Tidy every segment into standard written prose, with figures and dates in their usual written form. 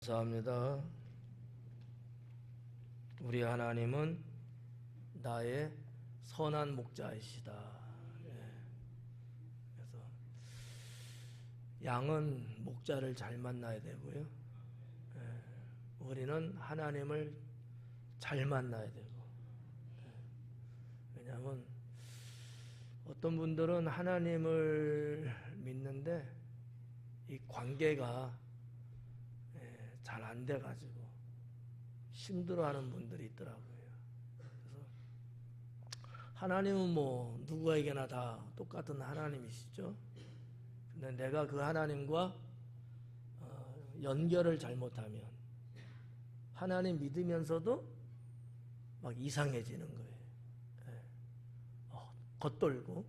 감사합니다. 우리 하나님은 나의 선한 목자이시다. 그래서 양은 목자를 잘 만나야 되고요. 우리는 하나님을 잘 만나야 되고. 왜냐하면 어떤 분들은 하나님을 믿는데 이 관계가 잘 안 돼가지고 힘들어하는 분들이 있더라고요. 그래서 하나님은 뭐 누구에게나 다 똑같은 하나님이시죠. 근데 내가 그 하나님과 연결을 잘못하면 하나님 믿으면서도 막 이상해지는 거예요. 겉돌고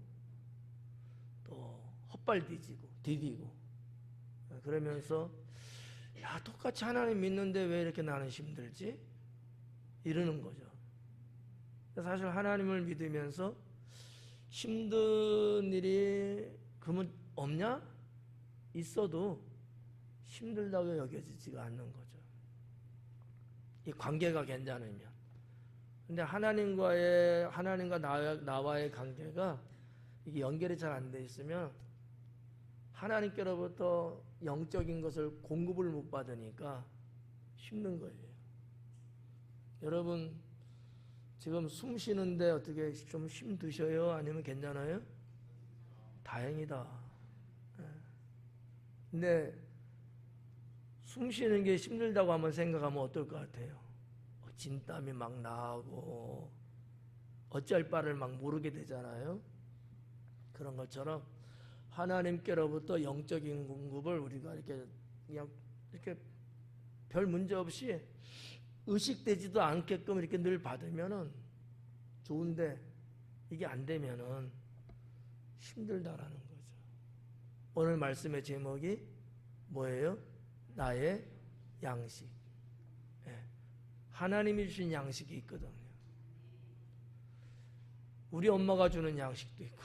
또 헛발 디디고 그러면서 야, 똑같이 하나님 믿는데 왜 이렇게 나는 힘들지? 이러는 거죠. 사실 하나님을 믿으면서 힘든 일이 그러면 없냐? 있어도 힘들다고 여겨지지가 않는 거죠. 이 관계가 괜찮으면. 근데 하나님과 나와의 관계가 이게 연결이 잘 안 돼 있으면 하나님께로부터 영적인 것을 공급을 못 받으니까 힘든 거예요. 여러분 지금 숨 쉬는데 어떻게 좀 힘드셔요? 아니면 괜찮아요? 다행이다. 근데 숨 쉬는 게 힘들다고 한번 생각하면 어떨 것 같아요? 진땀이 막 나고 어찌할 바를 막 모르게 되잖아요. 그런 것처럼 하나님께로부터 영적인 공급을 우리가 이렇게 그냥 이렇게 별 문제 없이 의식되지도 않게끔 이렇게 늘 받으면은 좋은데 이게 안 되면은 힘들다라는 거죠. 오늘 말씀의 제목이 뭐예요? 나의 양식. 하나님이 주신 양식이 있거든요. 우리 엄마가 주는 양식도 있고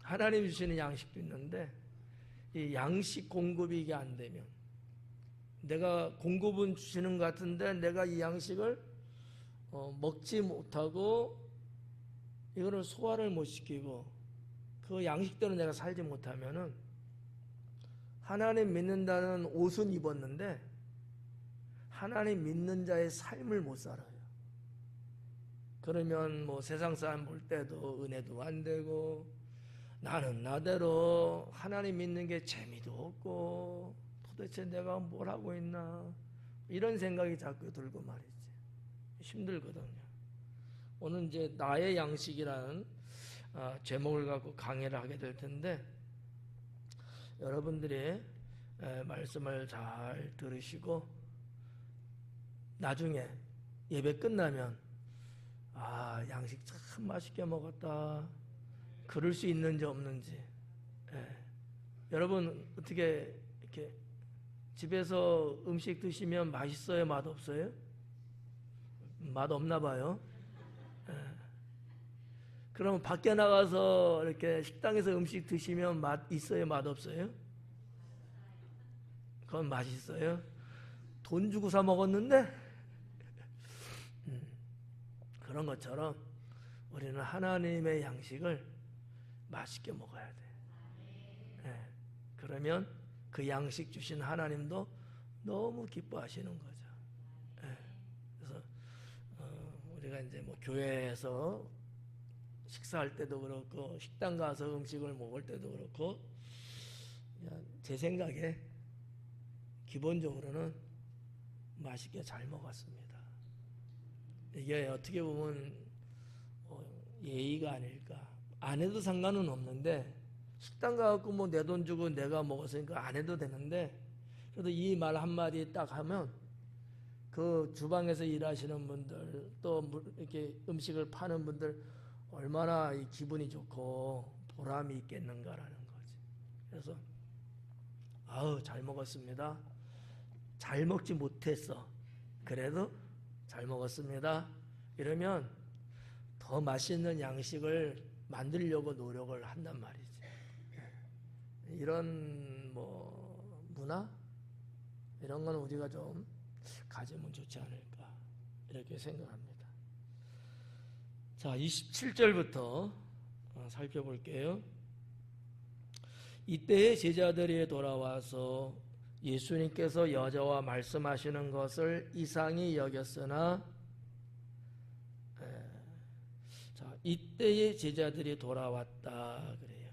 하나님이 주시는 양식도 있는데 이 양식 공급이 이게 안 되면 내가 공급은 주시는 것 같은데 내가 이 양식을 먹지 못하고 이거를 소화를 못 시키고 그 양식대로 내가 살지 못하면은 하나님 믿는다는 옷은 입었는데 하나님 믿는 자의 삶을 못 살아요. 그러면 뭐 세상 사람 볼 때도 은혜도 안 되고 나는 나대로 하나님 믿는 게 재미도 없고 도대체 내가 뭘 하고 있나 이런 생각이 자꾸 들고 말이지. 힘들거든요. 오늘 이제 나의 양식이라는 제목을 갖고 강의를 하게 될 텐데 여러분들이 말씀을 잘 들으시고 나중에 예배 끝나면 양식 참 맛있게 먹었다 그럴 수 있는지 없는지. 여러분 어떻게 이렇게 집에서 음식 드시면 맛있어요? 맛없어요? 맛없나 봐요. 그럼 밖에 나가서 이렇게 식당에서 음식 드시면 맛 있어요? 맛없어요? 그건 맛있어요? 돈 주고 사 먹었는데? 그런 것처럼 우리는 하나님의 양식을 맛있게 먹어야 돼. 그러면 그 양식 주신 하나님도 너무 기뻐하시는 거죠. 그래서 우리가 이제 뭐 교회에서 식사할 때도 그렇고 식당 가서 음식을 먹을 때도 그렇고 제 생각에 기본적으로는 맛있게 잘 먹었습니다. 이게 어떻게 보면 예의가 아닐까. 안 해도 상관은 없는데 식당 가갖고 뭐 내 돈 주고 내가 먹었으니까 안 해도 되는데 그래도 이 말 한마디 딱 하면 그 주방에서 일하시는 분들 또 이렇게 음식을 파는 분들 얼마나 이 기분이 좋고 보람이 있겠는가라는 거지. 그래서 잘 먹었습니다. 잘 먹지 못했어. 그래도 잘 먹었습니다. 이러면 더 맛있는 양식을 만들려고 노력을 한단 말이지. 이런 문화 이런 건 우리가 좀 가지면 좋지 않을까 이렇게 생각합니다. 자, 27절부터 살펴볼게요. 이때에 제자들이 돌아와서 예수님께서 여자와 말씀하시는 것을 이상히 여겼으나, 자, 이때에 제자들이 돌아왔다 그래요.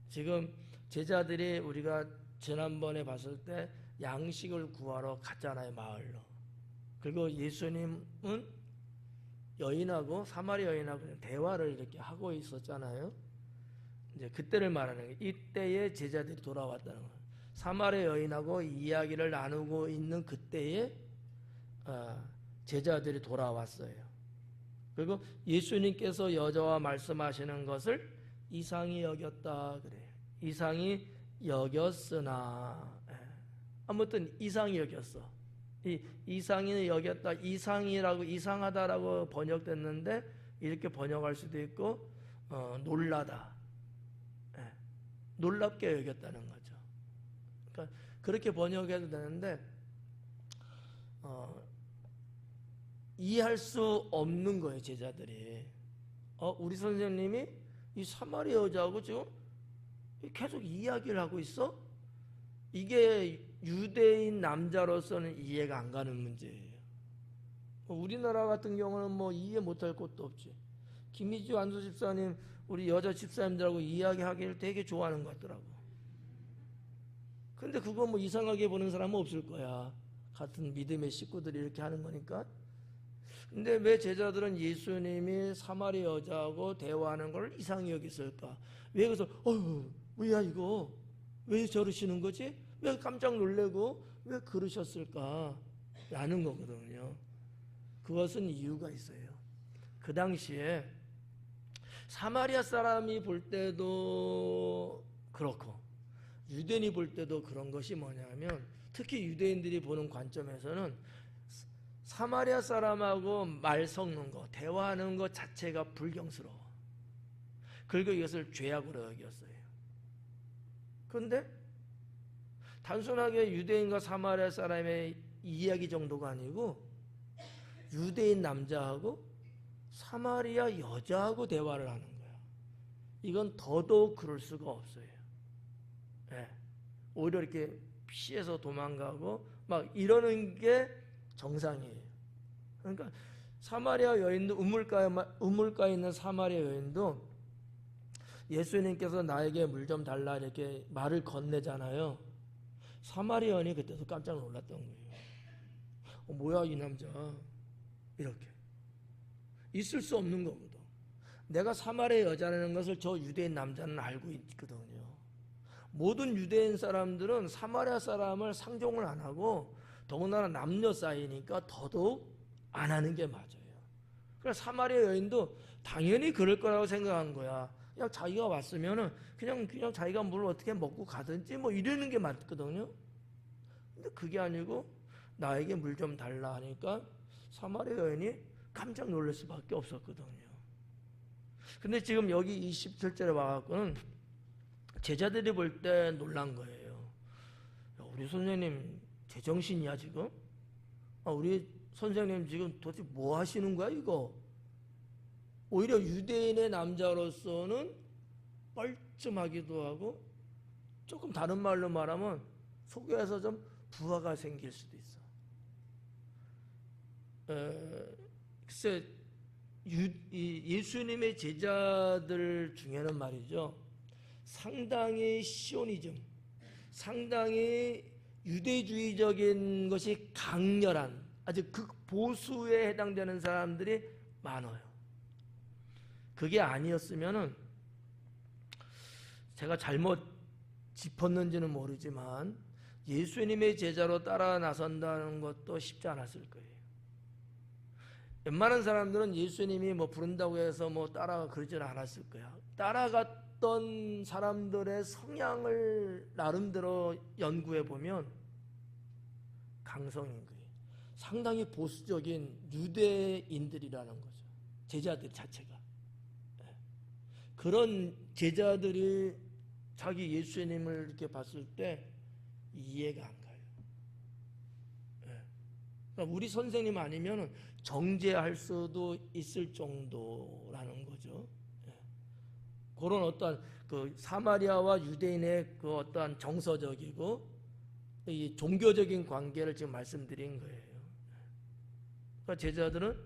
지금 제자들이 우리가 지난번에 봤을 때 양식을 구하러 갔잖아요, 마을로. 그리고 예수님은 여인하고 사마리 여인하고 대화를 이렇게 하고 있었잖아요. 이제 그때를 말하는 거예요. 이때에 제자들이 돌아왔다는 거예요. 사마리 여인하고 이야기를 나누고 있는 그때에 제자들이 돌아왔어요. 그리고 예수님께서 여자와 말씀하시는 것을 이상히 여겼다 그래요. 이상히 여겼으나, 아무튼 이상히 여겼어. 이 이상히 여겼다, 이상이라고 이상하다라고 번역됐는데 이렇게 번역할 수도 있고 놀라다, 놀랍게 여겼다는 거죠. 그러니까 그렇게 번역해도 되는데 이해할 수 없는 거예요, 제자들이. 우리 선생님이 이 사마리 여자하고 지금 계속 이야기를 하고 있어? 이게 유대인 남자로서는 이해가 안 가는 문제예요. 우리나라 같은 경우는 뭐 이해 못할 것도 없지. 김희주 안수 집사님, 우리 여자 집사님들하고 이야기하기를 되게 좋아하는 것 같더라고. 근데 그거 뭐 이상하게 보는 사람은 없을 거야. 같은 믿음의 식구들이 이렇게 하는 거니까. 근데 왜 제자들은 예수님이 사마리 여자하고 대화하는 걸 이상히 여겼을까? 왜 그래서 뭐야 이거? 왜 저러시는 거지? 왜 깜짝 놀래고 왜 그러셨을까? 라는 거거든요. 그것은 이유가 있어요. 그 당시에 사마리아 사람이 볼 때도 그렇고 유대인이 볼 때도 그런 것이 뭐냐면, 특히 유대인들이 보는 관점에서는 사마리아 사람하고 말 섞는 거, 대화하는 것 자체가 불경스러워. 그리고 이것을 죄악으로 여겼어요. 그런데 단순하게 유대인과 사마리아 사람의 이야기 정도가 아니고 유대인 남자하고 사마리아 여자하고 대화를 하는 거야. 이건 더더욱 그럴 수가 없어요. 오히려 이렇게 피해서 도망가고 막 이러는 게 정상이에요. 그러니까 사마리아 여인도 우물가에 있는 사마리아 여인도 예수님께서 나에게 물 좀 달라 이렇게 말을 건네잖아요. 사마리아 여인이 그때도 깜짝 놀랐던 거예요. 뭐야 이 남자, 이렇게 있을 수 없는 거거든. 내가 사마리아 여자라는 것을 저 유대인 남자는 알고 있거든요. 모든 유대인 사람들은 사마리아 사람을 상종을 안 하고, 더군다나 남녀 사이니까 더더욱 안 하는 게 맞아요. 그래서 사마리아 여인도 당연히 그럴 거라고 생각한 거야. 그냥 자기가 왔으면은 그냥 자기가 물 어떻게 먹고 가든지 뭐 이러는 게 맞거든요. 근데 그게 아니고 나에게 물 좀 달라 하니까 사마리아 여인이 깜짝 놀랄 수밖에 없었거든요. 근데 지금 여기 27절에 와갖고는 제자들이 볼 때 놀란 거예요. 야, 우리 선생님 제정신이야 지금? 우리 선생님 지금 도대체 뭐 하시는 거야 이거? 오히려 유대인의 남자로서는 뻘쭘하기도 하고, 조금 다른 말로 말하면 속에서 좀 부하가 생길 수도 있어. 글쎄 예수님의 제자들 중에는 말이죠, 상당히 시오니즘, 상당히 유대주의적인 것이 강렬한 아주 극보수에 해당되는 사람들이 많아요. 그게 아니었으면은 제가 잘못 짚었는지는 모르지만 예수님의 제자로 따라 나선다는 것도 쉽지 않았을 거예요. 웬만한 사람들은 예수님이 뭐 부른다고 해서 뭐 따라가 그러지는 않았을 거야. 따라갔던 사람들의 성향을 나름대로 연구해 보면 강성인 거예요. 상당히 보수적인 유대인들이라는 거죠. 제자들 자체가. 그런 제자들이 자기 예수님을 이렇게 봤을 때 이해가 안 가요. 그러니까 우리 선생님 아니면 정죄할 수도 있을 정도라는 거죠. 예. 그런 어떠한 그 사마리아와 유대인의 그 어떠한 정서적이고 이 종교적인 관계를 지금 말씀드린 거예요. 그러니까 제자들은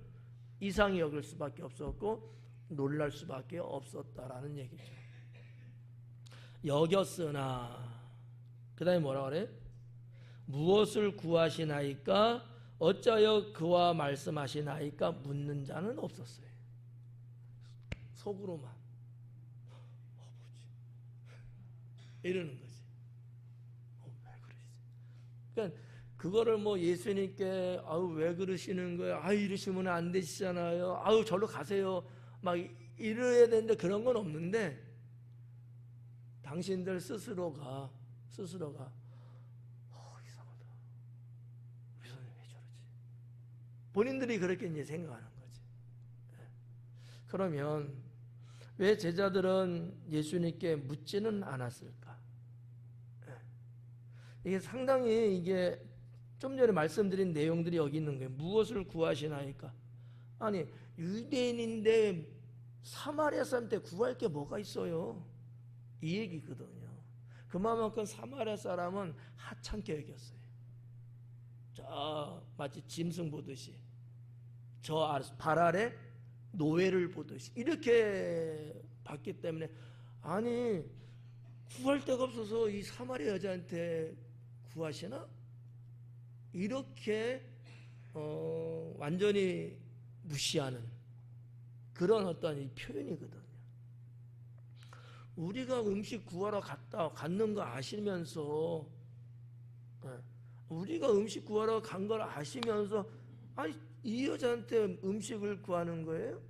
이상히 여길 수밖에 없었고 놀랄 수밖에 없었다라는 얘기죠. 여겼으나 그 다음에 뭐라 그래? 무엇을 구하시나이까? 어찌하여 그와 말씀하시나이까? 묻는 자는 없었어요. 속으로만 이러는 거지. 왜 그러지? 그러니까 그거를 뭐 예수님께 아우 왜 그러시는 거예요? 아유 이러시면 안 되시잖아요. 아유 절로 가세요. 막 이래야 되는데 그런 건 없는데 당신들 스스로가 이상하다. 우리 선생님 왜 저러지? 본인들이 그렇게 이제 생각하는 거지. 그러면 왜 제자들은 예수님께 묻지는 않았을까? 이게 상당히 이게 좀 전에 말씀드린 내용들이 여기 있는 거예요. 무엇을 구하시나이까? 아니 유대인인데 사마리아 사람한테 구할 게 뭐가 있어요? 이 얘기거든요. 그만큼 사마리아 사람은 하찮게 여겼어요. 저 마치 짐승 보듯이 저 발 아래 노예를 보듯이 이렇게 봤기 때문에 아니 구할 데가 없어서 이 사마리아 여자한테 구하시나? 이렇게 완전히 무시하는 그런 어떤 이 표현이거든요. 우리가 음식 구하러 갔는 거 아시면서 우리가 음식 구하러 간 걸 아시면서 아니 이 여자한테 음식을 구하는 거예요?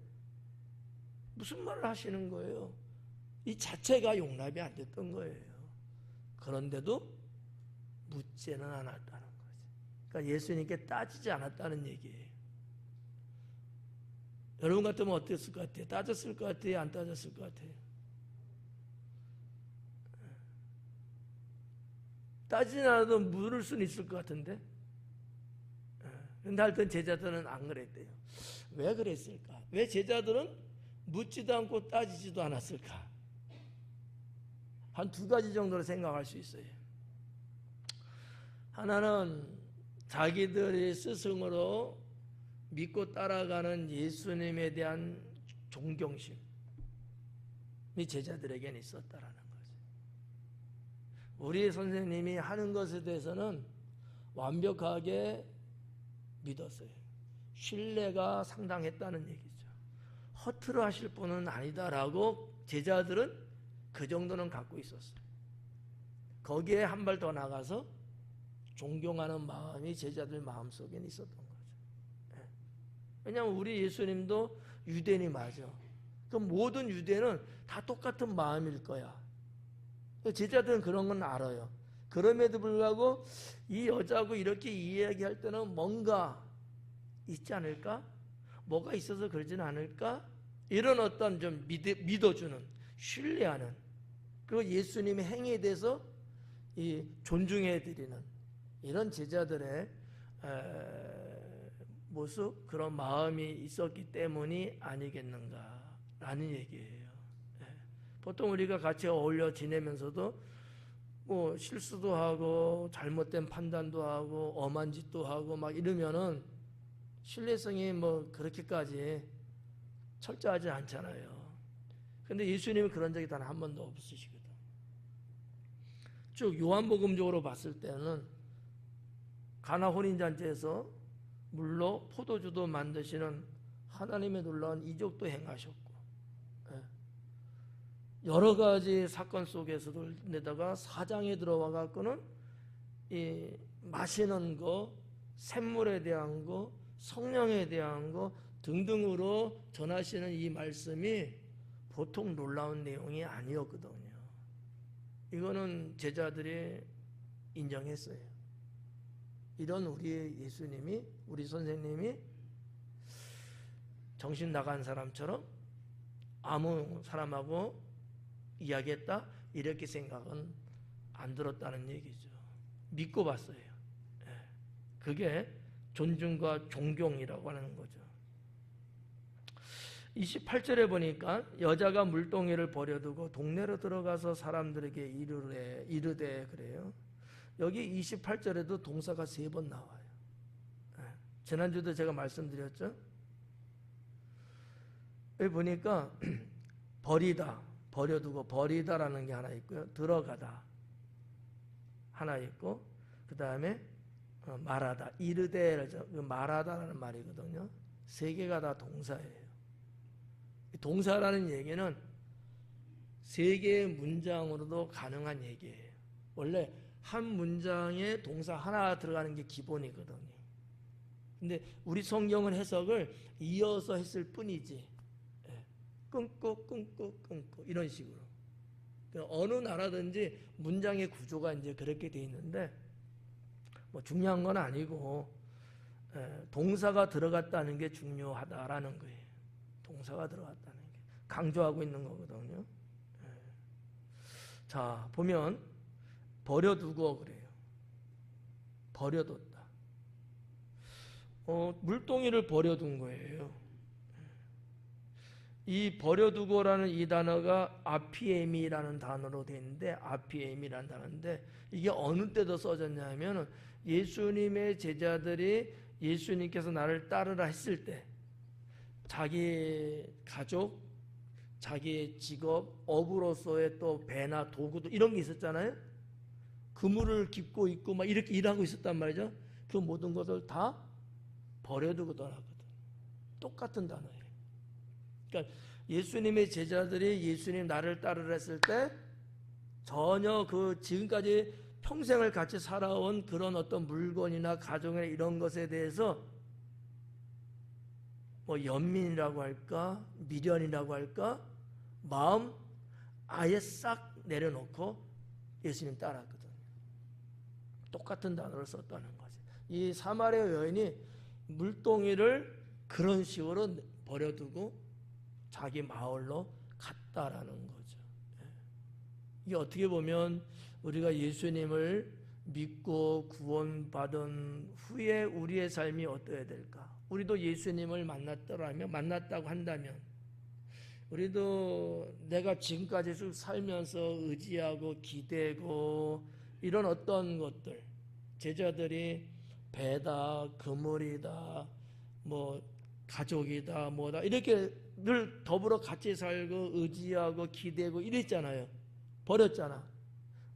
무슨 말을 하시는 거예요? 이 자체가 용납이 안 됐던 거예요. 그런데도 묻지는 않았다는 거지. 그러니까 예수님께 따지지 않았다는 얘기예요. 여러분 같으면 어땠을 것 같아요? 따졌을 것 같아요? 안 따졌을 것 같아요? 따지지 않아도 물을 수는 있을 것 같은데 근데 하여튼 제자들은 안 그랬대요. 왜 그랬을까? 왜 제자들은 묻지도 않고 따지지도 않았을까? 한 두 가지 정도로 생각할 수 있어요. 하나는 자기들이 스승으로 믿고 따라가는 예수님에 대한 존경심이 제자들에게는 있었다라는 거죠. 우리 선생님이 하는 것에 대해서는 완벽하게 믿었어요. 신뢰가 상당했다는 얘기죠. 허투루 하실 분은 아니다라고 제자들은 그 정도는 갖고 있었어요. 거기에 한 발 더 나가서 존경하는 마음이 제자들 마음속에 있었던 거죠. 왜냐하면 우리 예수님도 유대인이 맞아. 그 모든 유대인은 다 똑같은 마음일 거야. 제자들은 그런 건 알아요. 그럼에도 불구하고 이 여자하고 이렇게 이야기할 때는 뭔가 있지 않을까? 뭐가 있어서 그러지는 않을까? 이런 어떤 좀 믿어주는, 신뢰하는, 그리고 예수님의 행위에 대해서 이 존중해드리는 이런 제자들의 모습, 그런 마음이 있었기 때문이 아니겠는가라는 얘기예요. 보통 우리가 같이 어울려 지내면서도 뭐 실수도 하고 잘못된 판단도 하고 엄한 짓도 하고 막 이러면은 신뢰성이 뭐 그렇게까지 철저하지 않잖아요. 근데 예수님은 그런 적이 단 한 번도 없으시거든. 쭉 요한복음적으로 봤을 때는 가나 혼인잔치에서 물로 포도주도 만드시는 하나님의 놀라운 이적도 행하셨고 여러 가지 사건 속에서도 내다가 사장에 들어와 갖고는 이 마시는 거, 샘물에 대한 거, 성령에 대한 거 등등으로 전하시는 이 말씀이 보통 놀라운 내용이 아니었거든요. 이거는 제자들이 인정했어요. 이런 우리 예수님이, 우리 선생님이 정신 나간 사람처럼 아무 사람하고 이야기했다? 이렇게 생각은 안 들었다는 얘기죠. 믿고 봤어요. 그게 존중과 존경이라고 하는 거죠. 28절에 보니까 여자가 물동이를 버려두고 동네로 들어가서 사람들에게 이르되 그래요. 여기 28절에도 동사가 3번 나와요. 지난주도 제가 말씀드렸죠. 여기 보니까 버리다, 버려두고 버리다라는 게 하나 있고요. 들어가다 하나 있고, 그 다음에 말하다, 이르되죠. 말하다라는 말이거든요. 3개가 다 동사예요. 동사라는 얘기는 3개의 문장으로도 가능한 얘기예요. 원래 한 문장에 동사 하나 들어가는 게 기본이거든요. 근데 우리 성경은 해석을 이어서 했을 뿐이지, 끊고 이런 식으로. 어느 나라든지 문장의 구조가 이제 그렇게 돼 있는데, 뭐 중요한 건 아니고, 동사가 들어갔다는 게 중요하다라는 거예요. 동사가 들어갔다는 게 강조하고 있는 거거든요. 자, 보면 버려두고 그래요. 버려뒀다. 물동이를 버려둔 거예요. 이 버려두고라는 이 단어가 아피엠이라는 단어로 되어 있는데, 아피엠이라는 단어인데, 이게 어느 때도 써졌냐면 예수님의 제자들이 예수님께서 나를 따르라 했을 때 자기 가족, 자기의 직업, 업으로서의 또 배나 도구도 이런 게 있었잖아요. 그물을 깁고 있고 막 이렇게 일하고 있었단 말이죠. 그 모든 것을 다 버려두고 떠났거든. 똑같은 단어예요. 그러니까 예수님의 제자들이 예수님 나를 따르라 했을 때 전혀 그 지금까지 평생을 같이 살아온 그런 어떤 물건이나 가정이나 이런 것에 대해서 뭐 연민이라고 할까, 미련이라고 할까, 마음 아예 싹 내려놓고 예수님 따랐거든요. 똑같은 단어를 썼다는 거지. 이 사마리아 여인이 물동이를 그런 식으로 버려두고 자기 마을로 갔다라는 거죠. 이게 어떻게 보면 우리가 예수님을 믿고 구원받은 후에 우리의 삶이 어떠해야 될까? 우리도 예수님을 만났다고 한다면 우리도 내가 지금까지 쭉 살면서 의지하고 기대고 이런 어떤 것들, 제자들이 배다, 그물이다, 뭐 가족이다, 뭐다 이렇게 늘 더불어 같이 살고 의지하고 기대고 이랬잖아요. 버렸잖아.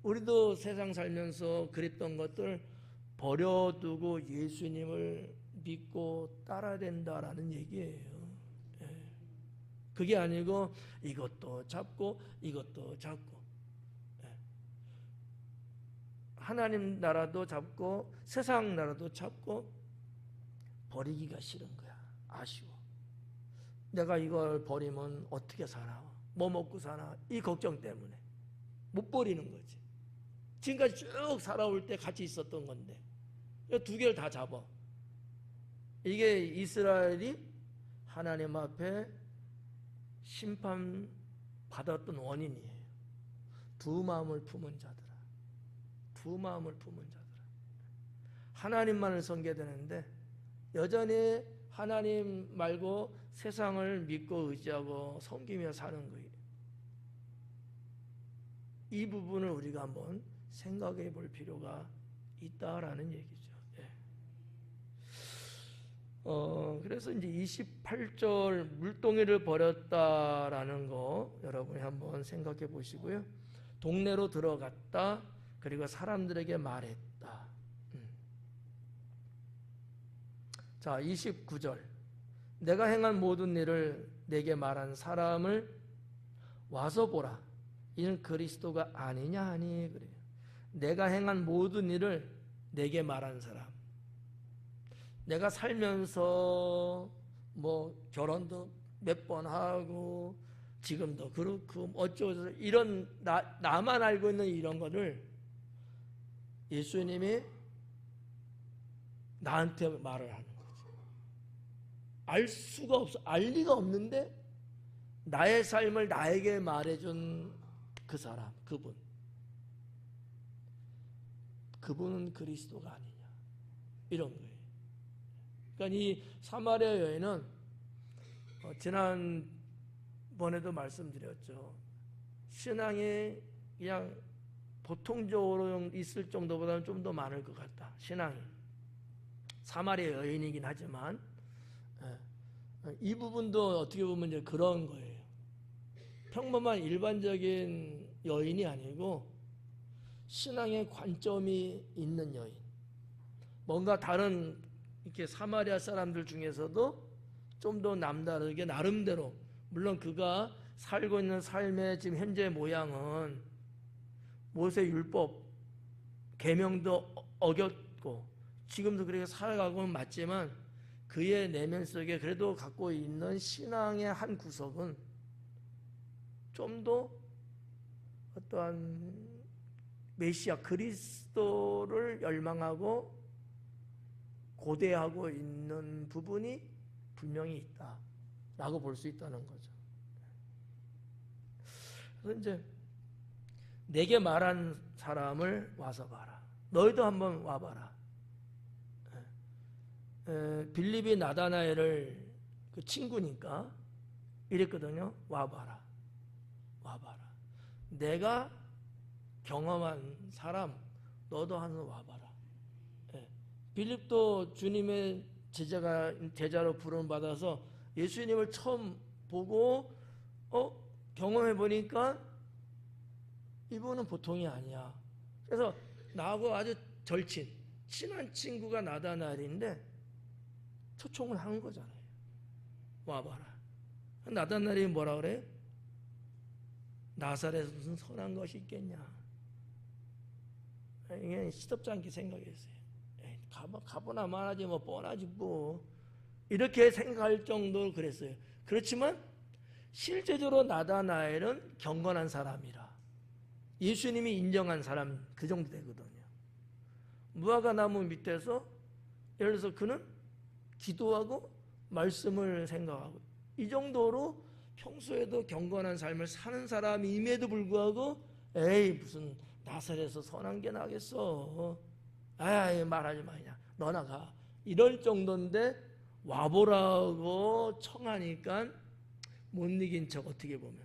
우리도 세상 살면서 그랬던 것들 버려두고 예수님을 믿고 따라야 된다라는 얘기예요. 그게 아니고 이것도 잡고 이것도 잡고, 하나님 나라도 잡고 세상 나라도 잡고 버리기가 싫은 거야. 아쉬워. 내가 이걸 버리면 어떻게 살아? 뭐 먹고 사나? 이 걱정 때문에 못 버리는 거지. 지금까지 쭉 살아올 때 같이 있었던 건데 2개를 다 잡아. 이게 이스라엘이 하나님 앞에 심판받았던 원인이에요. 두 마음을 품은 자들아. 두 마음을 품은 자들아. 하나님만을 섬겨야 되는데 여전히 하나님 말고 세상을 믿고 의지하고 섬기며 사는 거예요. 이 부분을 우리가 한번 생각해 볼 필요가 있다라는 얘기죠. 그래서 이제 28절 물동이를 버렸다라는 거 여러분이 한번 생각해 보시고요. 동네로 들어갔다. 그리고 사람들에게 말했다. 자, 29절. 내가 행한 모든 일을 내게 말한 사람을 와서 보라. 이는 그리스도가 아니냐 하니 그래요. 내가 행한 모든 일을 내게 말한 사람. 내가 살면서 뭐 결혼도 몇 번 하고 지금도 그렇고 어쩌고 이런 나만 알고 있는 이런 거를 예수님이 나한테 말을 하는 거지. 알 수가 없어. 알 리가 없는데 나의 삶을 나에게 말해준 그 사람, 그분은 그리스도가 아니냐 이런 거예요. 그러니까 이 사마리아 여인은 지난번에도 말씀드렸죠. 신앙이 그냥 보통적으로 있을 정도보다는 좀 더 많을 것 같다. 신앙이. 사마리아 여인이긴 하지만 이 부분도 어떻게 보면 이제 그런 거예요. 평범한 일반적인 여인이 아니고 신앙의 관점이 있는 여인. 뭔가 다른 이렇게 사마리아 사람들 중에서도 좀 더 남다르게 나름대로, 물론 그가 살고 있는 삶의 지금 현재 모양은 모세 율법 계명도 어겼고 지금도 그렇게 살아가고는 맞지만 그의 내면 속에 그래도 갖고 있는 신앙의 한 구석은 좀 더 어떠한 메시아 그리스도를 열망하고 고대하고 있는 부분이 분명히 있다라고 볼 수 있다는 거죠. 그래서 이제 내게 말한 사람을 와서 봐라. 너희도 한번 와봐라. 빌립이 나다나엘을 그 친구니까 이랬거든요. 와봐라. 내가 경험한 사람 너도 한번 와봐라. 빌립도 주님의 제자로 부름받아서 예수님을 처음 보고 경험해 보니까 이분은 보통이 아니야. 그래서 나하고 아주 절친 친한 친구가 나다나엘인데 초청을 한 거잖아요. 와봐라. 나다나엘이 뭐라 그래요? 나사렛에서 무슨 선한 것이 있겠냐. 이게 시덥지 않게 생각했어요. 가보나 말하지 뭐 뻔하지 뭐 이렇게 생각할 정도로 그랬어요. 그렇지만 실제적으로 나다나엘은 경건한 사람이라 예수님이 인정한 사람 그 정도 되거든요. 무화과 나무 밑에서 예를 들어서 그는 기도하고 말씀을 생각하고 이 정도로 평소에도 경건한 삶을 사는 사람임에도 불구하고 에이 무슨 나사렛에서 선한 게 나겠어. 아이 말하지 마냐. 너나 가. 이럴 정도인데 와보라고 청하니까 못 이긴 척 어떻게 보면.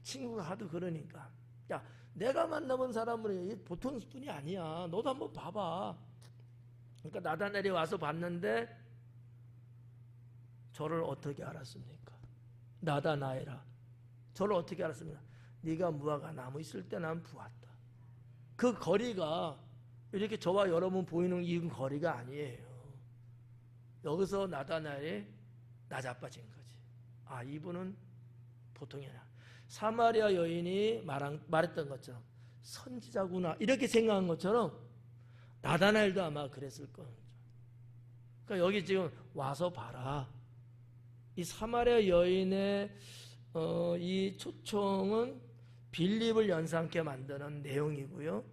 친구가 하도 그러니까. 야 내가 만나본 사람은 보통 분이 아니야. 너도 한번 봐봐. 그러니까 나다나엘이 와서 봤는데 저를 어떻게 알았습니까? 나다나엘아. 저를 어떻게 알았습니까? 네가 무화과 나무 있을 때 난 보았다. 그 거리가 이렇게 저와 여러분 보이는 이 거리가 아니에요. 여기서 나다나엘이 나자빠진 거지. 아 이분은 보통이 아니야. 사마리아 여인이 말했던 것처럼 선지자구나 이렇게 생각한 것처럼 나다나엘도 아마 그랬을 거예요. 그러니까 여기 지금 와서 봐라. 이 사마리아 여인의 이 초청은 빌립을 연상케 만드는 내용이고요.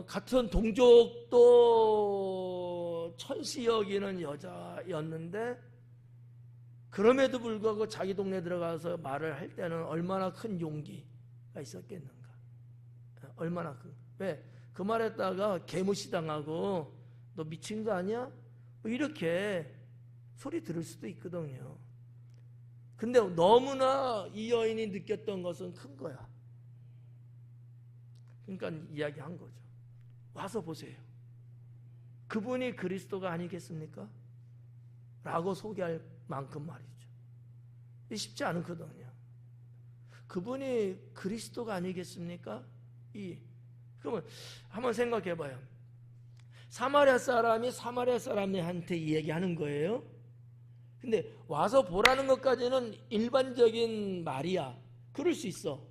같은 동족도 천시 여기는 여자였는데 그럼에도 불구하고 자기 동네 들어가서 말을 할 때는 얼마나 큰 용기가 있었겠는가. 얼마나 왜? 그 말했다가 개무시당하고 너 미친 거 아니야? 뭐 이렇게 소리 들을 수도 있거든요. 근데 너무나 이 여인이 느꼈던 것은 큰 거야. 그러니까 이야기한 거죠. 와서 보세요. 그분이 그리스도가 아니겠습니까? 라고 소개할 만큼 말이죠. 쉽지 않거든요. 그분이 그리스도가 아니겠습니까? 그러면 한번 생각해 봐요. 사마리아 사람이 사마리아 사람한테 이야기하는 거예요. 근데 와서 보라는 것까지는 일반적인 말이야. 그럴 수 있어.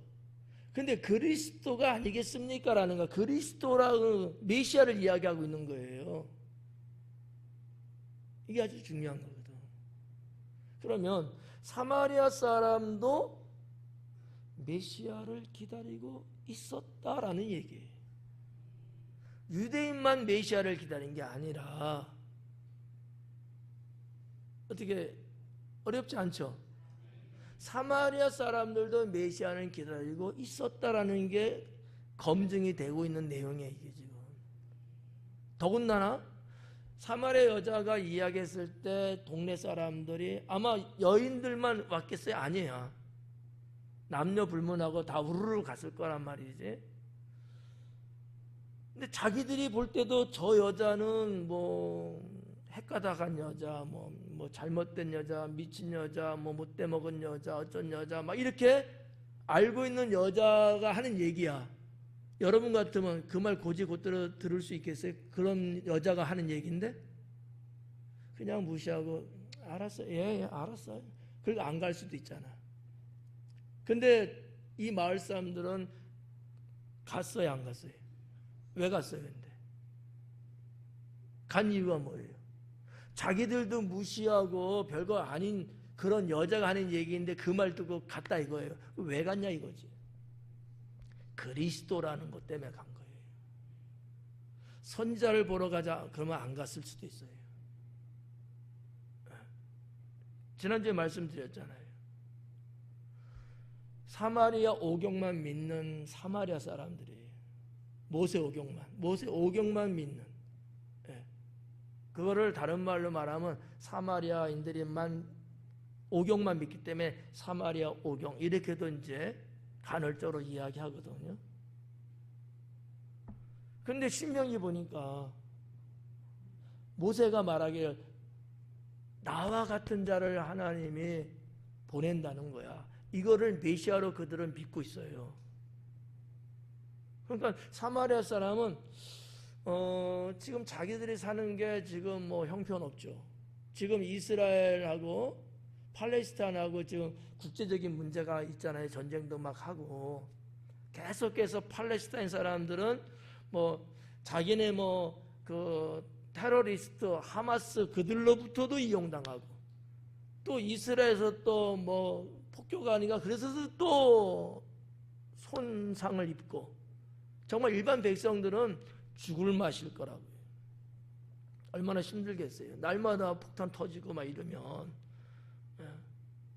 근데 그리스도가 아니겠습니까? 라는 거. 그리스도라는 메시아를 이야기하고 있는 거예요. 이게 아주 중요한 거거든. 그러면 사마리아 사람도 메시아를 기다리고 있었다라는 얘기예요. 유대인만 메시아를 기다린 게 아니라 어떻게 어렵지 않죠? 사마리아 사람들도 메시아를 기다리고 있었다라는 게 검증이 되고 있는 내용이에요. 이게 지금 더군다나 사마리아 여자가 이야기했을 때 동네 사람들이 아마 여인들만 왔겠어요? 아니에요. 남녀 불문하고 다 우르르 갔을 거란 말이지. 근데 자기들이 볼 때도 저 여자는 뭐 헷가닥한 여자, 뭐 잘못된 여자, 미친 여자, 뭐 못돼 먹은 여자, 어쩐 여자, 막 이렇게 알고 있는 여자가 하는 얘기야. 여러분 같으면 그 말 고지 곧들어 들을 수 있겠어요? 그런 여자가 하는 얘기인데 그냥 무시하고 알았어요. 예, 알았어요. 그리고 안 갈 수도 있잖아. 근데 이 마을 사람들은 갔어요, 안 갔어요? 왜 갔어요, 근데? 간 이유가 뭐예요? 자기들도 무시하고 별거 아닌 그런 여자가 하는 얘기인데 그 말 듣고 갔다 이거예요. 왜 갔냐 이거지. 그리스도라는 것 때문에 간 거예요. 선지자를 보러 가자 그러면 안 갔을 수도 있어요. 지난주에 말씀드렸잖아요. 사마리아 오경만 믿는 사마리아 사람들이에요. 모세 오경만 믿는. 그거를 다른 말로 말하면 사마리아인들이만 오경만 믿기 때문에 사마리아 오경 이렇게도 이제 간헐적으로 이야기하거든요. 그런데 신명기 보니까 모세가 말하기를 나와 같은 자를 하나님이 보낸다는 거야. 이거를 메시아로 그들은 믿고 있어요. 그러니까 사마리아 사람은 지금 자기들이 사는 게 지금 뭐 형편없죠. 지금 이스라엘하고 팔레스타인하고 지금 국제적인 문제가 있잖아요. 전쟁도 막 하고 계속해서 팔레스타인 사람들은 뭐 자기네 뭐 그 테러리스트 하마스 그들로부터도 이용당하고 또 이스라엘에서 또 뭐 폭격가 아닌가 그래서 또 손상을 입고 정말 일반 백성들은 죽을 맛일 거라고요. 얼마나 힘들겠어요. 날마다 폭탄 터지고 막 이러면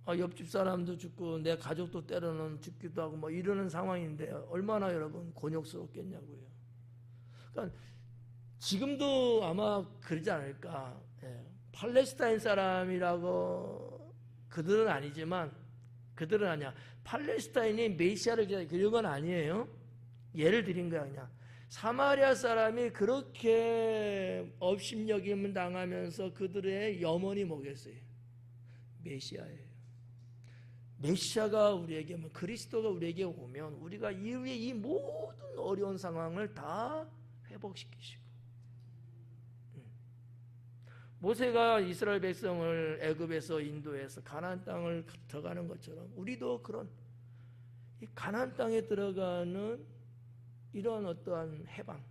옆집 사람도 죽고 내 가족도 때로는 죽기도 하고 뭐 이러는 상황인데 얼마나 여러분 곤욕스럽겠냐고요. 그러니까 지금도 아마 그러지 않을까. 팔레스타인 사람이라고 그들은 아니지만 그들은 아니야. 팔레스타인이 메시아를 기다리고 그런 건 아니에요. 예를 드린 거야 그냥. 사마리아 사람이 그렇게 업신여김을 당하면서 그들의 염원이 뭐겠어요? 메시아예요. 메시아가 우리에게 오면 그리스도가 우리에게 오면 우리가 이후의 이 모든 어려운 상황을 다 회복시키시고 모세가 이스라엘 백성을 애굽에서 인도해서 가나안 땅을 들어가는 것처럼 우리도 그런 이 가나안 땅에 들어가는 이런 어떠한 해방,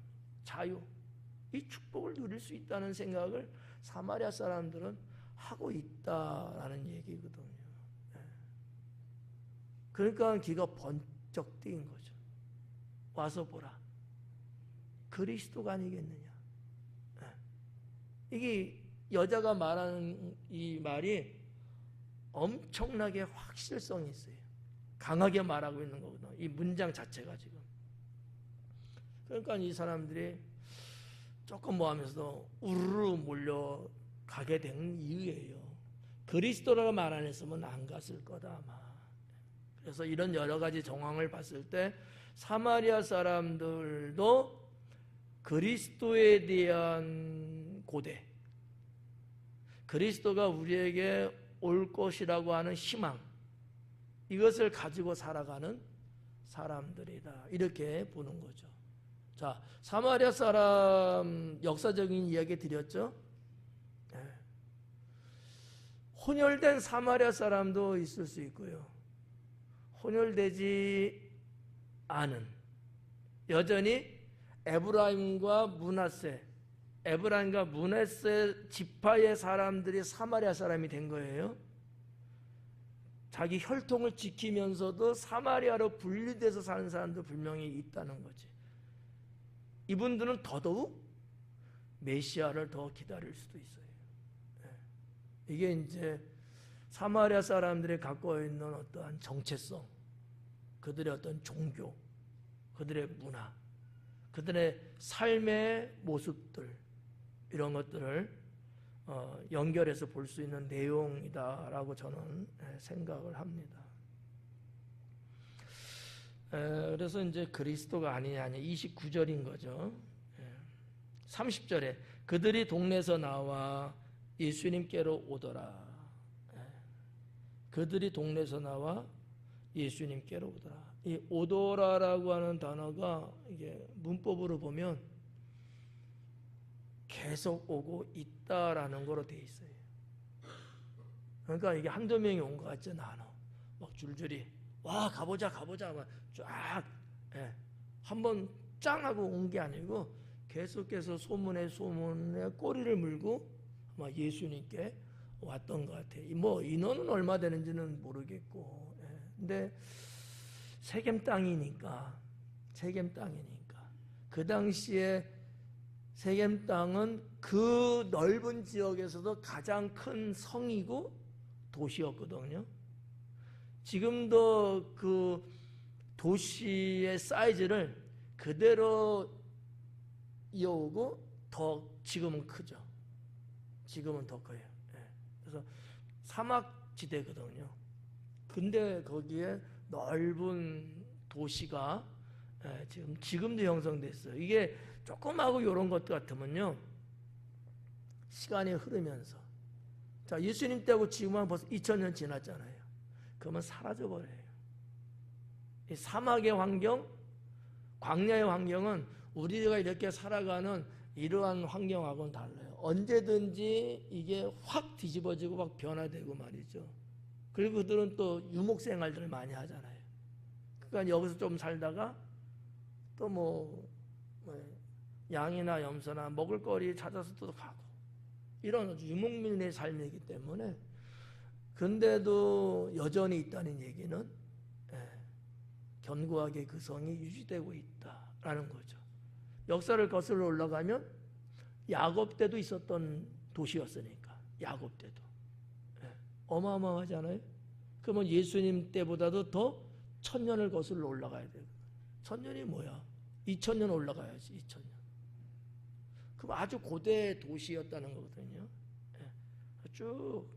자유, 이 축복을 누릴 수 있다는 생각을 사마리아 사람들은 하고 있다라는 얘기거든요. 그러니까 귀가 번쩍 뜨인 거죠. 와서 보라. 그리스도가 아니겠느냐. 이게 여자가 말하는 이 말이 엄청나게 확실성이 있어요. 강하게 말하고 있는 거거든요. 이 문장 자체가 지금. 그러니까 이 사람들이 조금 뭐 하면서도 우르르 몰려가게 된 이유예요. 그리스도라고 말 안 했으면 안 갔을 거다 아마. 그래서 이런 여러 가지 정황을 봤을 때 사마리아 사람들도 그리스도에 대한 고대, 그리스도가 우리에게 올 것이라고 하는 희망, 이것을 가지고 살아가는 사람들이다. 이렇게 보는 거죠. 자, 사마리아 사람 역사적인 이야기 드렸죠? 혼혈된 사마리아 사람도 있을 수 있고요. 혼혈되지 않은 여전히 에브라임과 므낫세 지파의 사람들이 사마리아 사람이 된 거예요. 자기 혈통을 지키면서도 사마리아로 분리돼서 사는 사람도 분명히 있다는 거지. 이분들은 더더욱 메시아를 더 기다릴 수도 있어요. 이게 이제 사마리아 사람들이 갖고 있는 어떠한 정체성, 그들의 어떤 종교, 그들의 문화, 그들의 삶의 모습들, 이런 것들을 연결해서 볼 수 있는 내용이다라고 저는 생각을 합니다. 그래서 이제 그리스도가 아니냐 29절인 거죠. 30절에 그들이 동네에서 나와 예수님께로 오더라. 그들이 동네에서 나와 예수님께로 오더라. 이 오더라라고 하는 단어가 이게 문법으로 보면 계속 오고 있다라는 거로 돼 있어요. 그러니까 이게 한두 명이 온 것 같지는 않아. 막 줄줄이 와 가보자 막 쫙 한번 짱 하고 온 게 아니고 계속해서 소문에 꼬리를 물고 아마 예수님께 왔던 것 같아요. 뭐 인원은 얼마 되는지는 모르겠고, 근데 세겜 땅이니까 그 당시에 세겜 땅은 그 넓은 지역에서도 가장 큰 성이고 도시였거든요. 지금도 그 도시의 사이즈를 그대로 이어오고 더 지금은 크죠. 지금은 더 커요. 그래서 사막지대거든요. 근데 거기에 넓은 도시가 지금도 형성됐어요. 이게 조그마하고 이런 것 같으면요, 시간이 흐르면서, 자 예수님 때하고 지금은 벌써 2000년 지났잖아요. 그러면 사라져버려요. 이 사막의 환경, 광야의 환경은 우리가 이렇게 살아가는 이러한 환경하고는 달라요. 언제든지 이게 확 뒤집어지고 확 변화되고 말이죠. 그리고 그들은 또 유목생활들을 많이 하잖아요. 그러니까 여기서 좀 살다가 또 뭐 양이나 염소나 먹을 거리 찾아서 또 가고, 이런 유목민의 삶이기 때문에, 근데도 여전히 있다는 얘기는 견고하게 그 성이 유지되고 있다라는 거죠. 역사를 거슬러 올라가면 야곱 때도 있었던 도시였으니까, 야곱 때도 어마어마하잖아요. 그러면 예수님 때보다도 더 1000년을 거슬러 올라가야 돼요. 1000년이 뭐야? 2000년 올라가야지. 2000년. 그럼 아주 고대 도시였다는 거거든요. 쭉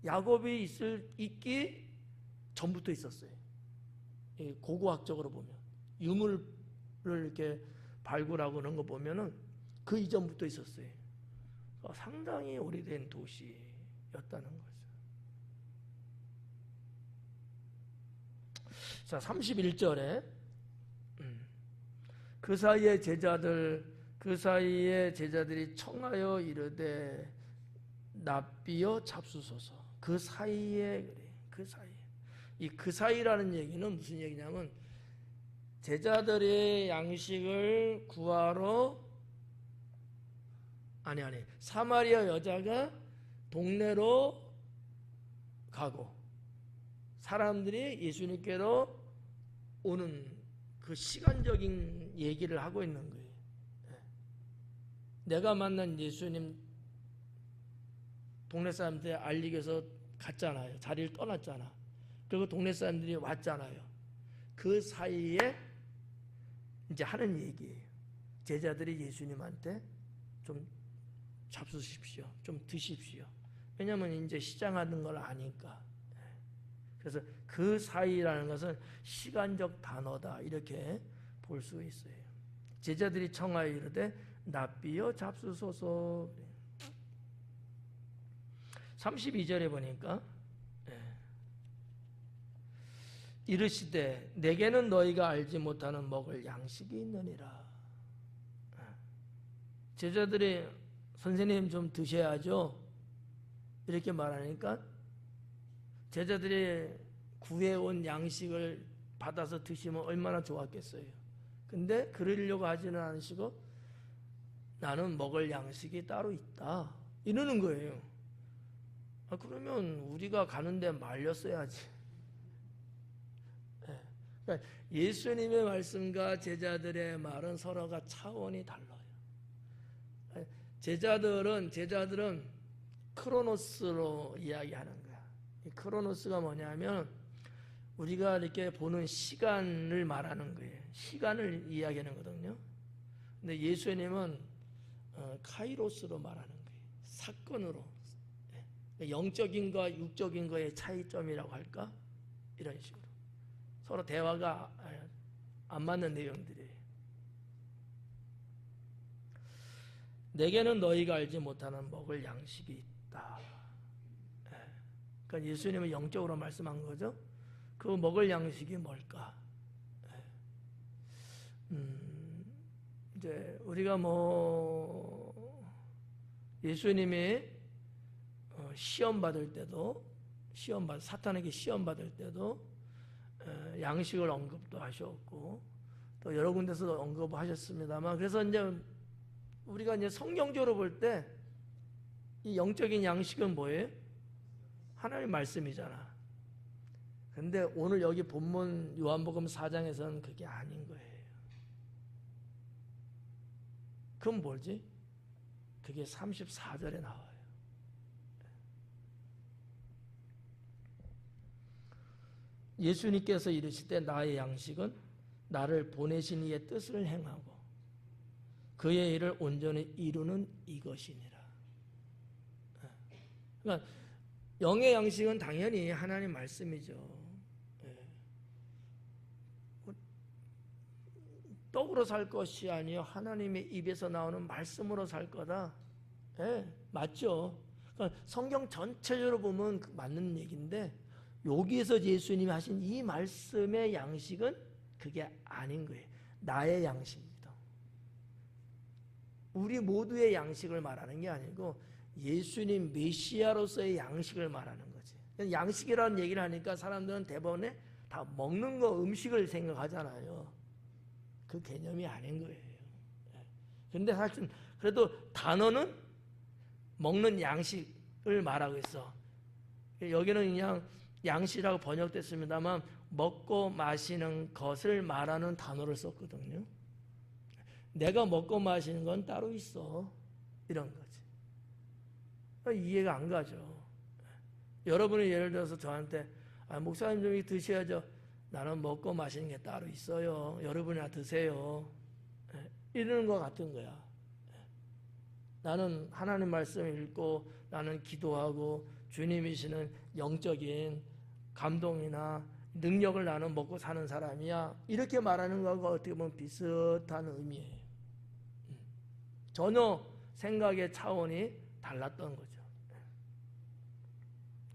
야곱이 있기 전부터 있었어요. 고고학적으로 보면 유물을 이렇게 발굴하고 그런 거 보면은 그 이전부터 있었어요. 상당히 오래된 도시였다는 거죠. 자, 31절에 그 사이에 제자들이 청하여 이르되 납비여 잡수소서. 그 사이에 그래. 그 사이라는 얘기는 무슨 얘기냐면, 제자들의 양식을 구하러 사마리아 여자가 동네로 가고 사람들이 예수님께로 오는 그 시간적인 얘기를 하고 있는 거예요. 내가 만난 예수님 동네 사람들에 알리기 위해서 갔잖아요. 자리를 떠났잖아. 그리고 동네 사람들이 왔잖아요. 그 사이에 이제 하는 얘기예요. 제자들이 예수님한테 좀 잡수십시오. 좀 드십시오. 왜냐하면 이제 시장하는 걸 아니까. 그래서 그 사이라는 것은 시간적 단어다, 이렇게 볼 수 있어요. 제자들이 청하여 이르되 납비여 잡수소서. 32절에 보니까 이르시되 내게는 너희가 알지 못하는 먹을 양식이 있느니라. 제자들이 선생님 좀 드셔야죠, 이렇게 말하니까 제자들이 구해온 양식을 받아서 드시면 얼마나 좋았겠어요. 근데 그러려고 하지는 않으시고 나는 먹을 양식이 따로 있다, 이러는 거예요. 그러면 우리가 가는데 말렸어야지. 그러니까 예수님의 말씀과 제자들의 말은 서로가 차원이 달라요. 제자들은 크로노스로 이야기하는 거야. 이 크로노스가 뭐냐면 우리가 이렇게 보는 시간을 말하는 거예요. 시간을 이야기하는 거거든요. 근데 예수님은 카이로스로 말하는 거예요. 사건으로. 영적인과 육적인 거의 차이점이라고 할까? 이런 식으로. 서로 대화가 안 맞는 내용들이에요. 내게는 너희가 알지 못하는 먹을 양식이 있다. 그러니까 예수님은 영적으로 말씀한 거죠. 그 먹을 양식이 뭘까? 이제 우리가 예수님이 시험 받을 때도 사탄에게 시험 받을 때도 양식을 언급도 하셨고 또 여러 군데서 언급하셨습니다만, 그래서 이제 우리가 이제 성경적으로 볼 때 이 영적인 양식은 뭐예요? 하나님 말씀이잖아. 근데 오늘 여기 본문 요한복음 4장에서는 그게 아닌 거예요. 그럼 뭐지? 그게 34절에 나와요. 예수님께서 이르시되 나의 양식은 나를 보내신 이의 뜻을 행하고 그의 일을 온전히 이루는 이것이니라. 그러니까 영의 양식은 당연히 하나님 말씀이죠. 떡으로 살 것이 아니요 하나님의 입에서 나오는 말씀으로 살 거다. 맞죠. 그러니까 성경 전체적으로 보면 맞는 얘기인데 여기에서 예수님이 하신 이 말씀의 양식은 그게 아닌 거예요. 나의 양식입니다. 우리 모두의 양식을 말하는 게 아니고 예수님 메시아로서의 양식을 말하는 거지. 양식이라는 얘기를 하니까 사람들은 대부분 다 먹는 거 음식을 생각하잖아요. 그 개념이 아닌 거예요. 근데 사실 그래도 단어는 먹는 양식을 말하고 있어. 여기는 그냥 양식이라고 번역됐습니다만 먹고 마시는 것을 말하는 단어를 썼거든요. 내가 먹고 마시는 건 따로 있어. 이런 거지. 이해가 안 가죠. 여러분이 예를 들어서 저한테 목사님 좀 드셔야죠. 나는 먹고 마시는 게 따로 있어요. 여러분이나 드세요. 이러는 것 같은 거야. 나는 하나님 말씀을 읽고 나는 기도하고 주님이시는 영적인 감동이나 능력을 나는 먹고 사는 사람이야. 이렇게 말하는 거하고 어떻게 보면 비슷한 의미예요. 전혀 생각의 차원이 달랐던 거죠.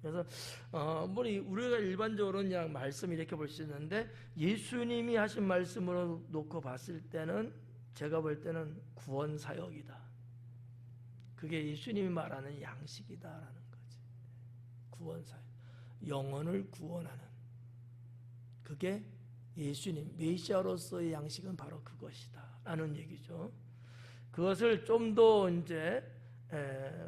그래서 우리가 일반적으로 그냥 말씀 이렇게 볼 수 있는데 예수님이 하신 말씀으로 놓고 봤을 때는 제가 볼 때는 구원 사역이다. 그게 예수님이 말하는 양식이다라는 거지. 구원 사역, 영혼을 구원하는 그게 예수님 메시아로서의 양식은 바로 그것이다라는 얘기죠. 그것을 좀 더 이제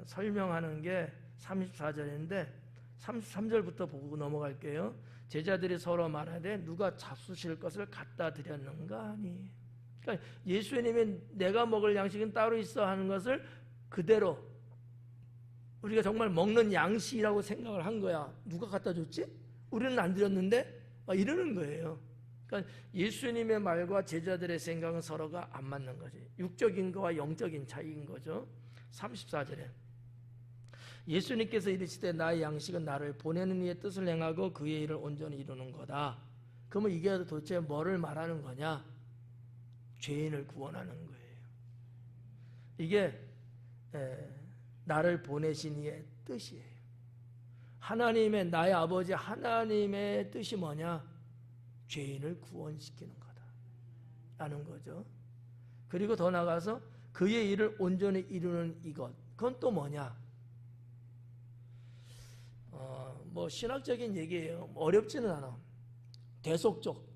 설명하는 게 34절인데 33절부터 보고 넘어갈게요. 제자들이 서로 말하되 누가 잡수실 것을 갖다 드렸는가 하니. 그러니까 예수님이 내가 먹을 양식은 따로 있어 하는 것을 그대로 우리가 정말 먹는 양식이라고 생각을 한 거야. 누가 갖다 줬지? 우리는 안 드렸는데? 이러는 거예요. 그러니까 예수님의 말과 제자들의 생각은 서로가 안 맞는 거지. 육적인 거와 영적인 차이인 거죠. 34절에 예수님께서 이르시되 나의 양식은 나를 보내는 이의 뜻을 행하고 그의 일을 온전히 이루는 거다. 그러면 이게 도대체 뭐를 말하는 거냐? 죄인을 구원하는 거예요. 이게 나를 보내신 이의 뜻이에요. 하나님의 나의 아버지 하나님의 뜻이 뭐냐? 죄인을 구원시키는 거다 라는 거죠. 그리고 더 나아가서 그의 일을 온전히 이루는 이것, 그건 또 뭐냐? 신학적인 얘기예요. 어렵지는 않아. 대속적.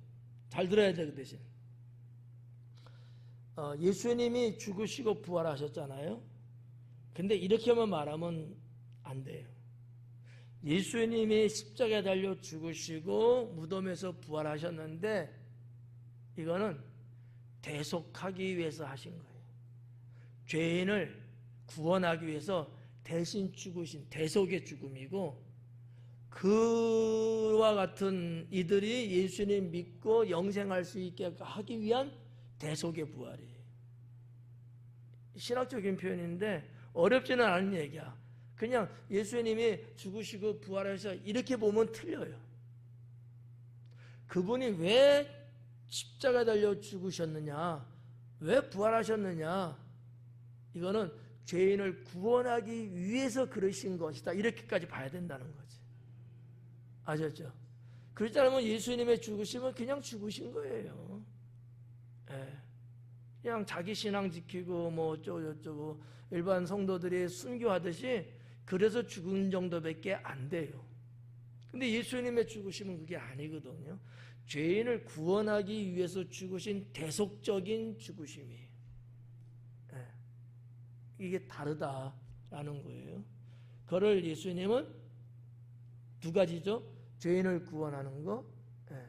잘 들어야 돼. 그 대신 예수님이 죽으시고 부활하셨잖아요. 근데 이렇게만 말하면 안 돼요. 예수님이 십자가에 달려 죽으시고 무덤에서 부활하셨는데 이거는 대속하기 위해서 하신 거예요. 죄인을 구원하기 위해서 대신 죽으신 대속의 죽음이고, 그와 같은 이들이 예수님 믿고 영생할 수 있게 하기 위한 대속의 부활이에요. 신학적인 표현인데 어렵지는 않은 얘기야. 그냥 예수님이 죽으시고 부활하셔서 이렇게 보면 틀려요. 그분이 왜 십자가 달려 죽으셨느냐, 왜 부활하셨느냐, 이거는 죄인을 구원하기 위해서 그러신 것이다, 이렇게까지 봐야 된다는 거지. 아셨죠? 그렇지 않으면 예수님의 죽으심은 그냥 죽으신 거예요. 예. 그냥 자기 신앙 지키고 뭐 어쩌고 일반 성도들이 순교하듯이 그래서 죽은 정도밖에 안 돼요. 근데 예수님의 죽으심은 그게 아니거든요. 죄인을 구원하기 위해서 죽으신 대속적인 죽으심이에요. 예. 이게 다르다라는 거예요. 그걸 예수님은 두 가지죠. 죄인을 구원하는 거, 예.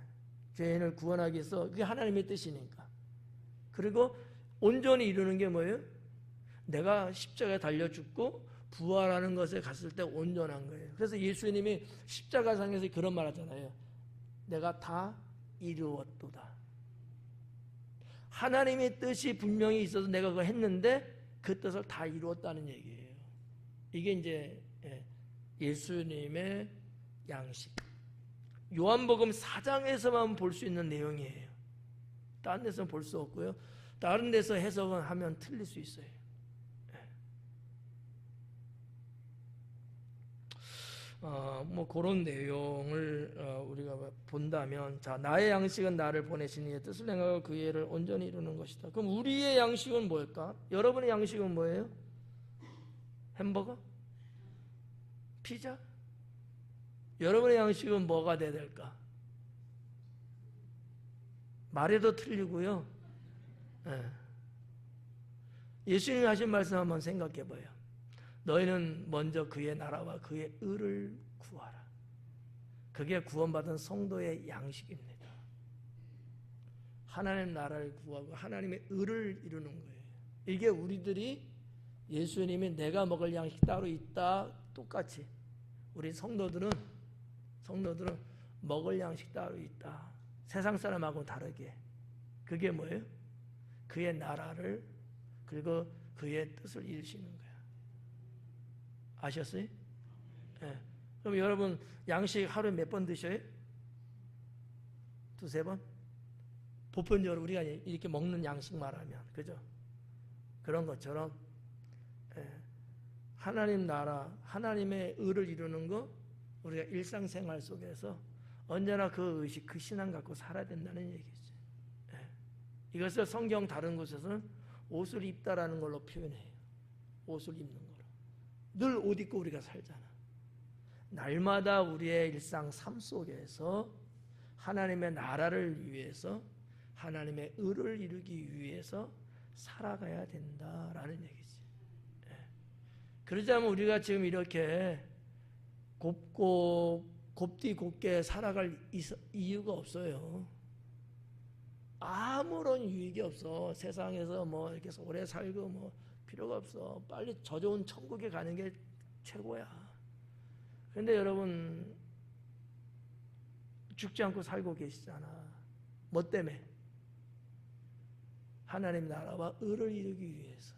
죄인을 구원하기 위해서 그게 하나님의 뜻이니까. 그리고 온전히 이루는 게 뭐예요? 내가 십자가에 달려 죽고 부활하는 것에 갔을 때 온전한 거예요. 그래서 예수님이 십자가상에서 그런 말 하잖아요. 내가 다 이루었도다. 하나님의 뜻이 분명히 있어서 내가 그거 했는데 그 뜻을 다 이루었다는 얘기예요. 이게 이제 예수님의 양식. 요한복음 4장에서만 볼 수 있는 내용이에요. 다른 데서는 볼 수 없고요. 다른 데서 해석은 하면 틀릴 수 있어요. 뭐 그런 내용을 우리가 본다면, 자, 나의 양식은 나를 보내신 이의 뜻을 행하고 그 일을 온전히 이루는 것이다. 그럼 우리의 양식은 뭘까? 여러분의 양식은 뭐예요? 햄버거? 피자? 여러분의 양식은 뭐가 돼야 될까? 말에도 틀리고요. 예수님이 하신 말씀 한번 생각해 봐요. 너희는 먼저 그의 나라와 그의 의를 구하라. 그게 구원받은 성도의 양식입니다. 하나님 나라를 구하고 하나님의 의를 이루는 거예요. 이게 우리들이, 예수님이 내가 먹을 양식 따로 있다, 똑같이 우리 성도들은 먹을 양식 따로 있다. 세상 사람하고 다르게. 그게 뭐예요? 그의 나라를, 그리고 그의 뜻을 이루시는 거예요. 아셨어요? 네. 그럼 여러분 양식 하루에 몇 번 드셔요? 두세 번? 보편적으로 우리가 이렇게 먹는 양식 말하면, 그죠? 그런 것처럼 하나님 나라, 하나님의 의를 이루는 거, 우리가 일상생활 속에서 언제나 그 의식, 그 신앙 갖고 살아야 된다는 얘기죠. 이것을 성경 다른 곳에서는 옷을 입다라는 걸로 표현해요. 옷을 입는 거로. 늘 옷 입고 우리가 살잖아. 날마다 우리의 일상 삶 속에서 하나님의 나라를 위해서, 하나님의 의를 이루기 위해서 살아가야 된다라는 얘기지. 그러지 않으면 우리가 지금 이렇게 곱디 곱게 살아갈 이유가 없어요. 아무런 유익이 없어. 세상에서 뭐 이렇게 오래 살고 뭐 필요가 없어. 빨리 저 좋은 천국에 가는 게 최고야. 그런데 여러분 죽지 않고 살고 계시잖아. 뭐 때문에? 하나님 나라와 의를 이루기 위해서.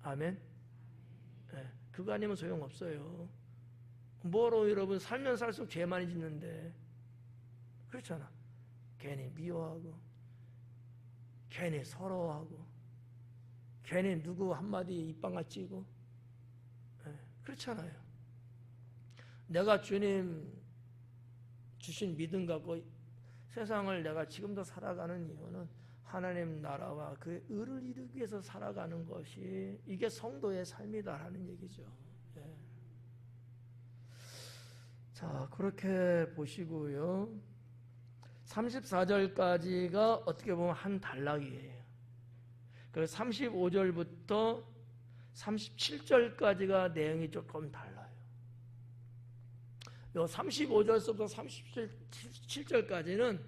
아멘. 그거 아니면 소용없어요. 뭐로 여러분 살면 살수록 죄 많이 짓는데, 그렇잖아. 괜히 미워하고, 괜히 서러워하고, 괜히 누구 한마디 입방아 찌고, 그렇잖아요. 내가 주님 주신 믿음 갖고 세상을 내가 지금도 살아가는 이유는 하나님 나라와 그 의를 이루기 위해서 살아가는 것이, 이게 성도의 삶이다라는 얘기죠. 자, 그렇게 보시고요. 34절까지가 어떻게 보면 한 단락이에요. 그리고 35절부터 37절까지가 내용이 조금 달라요. 요 35절부터 37절까지는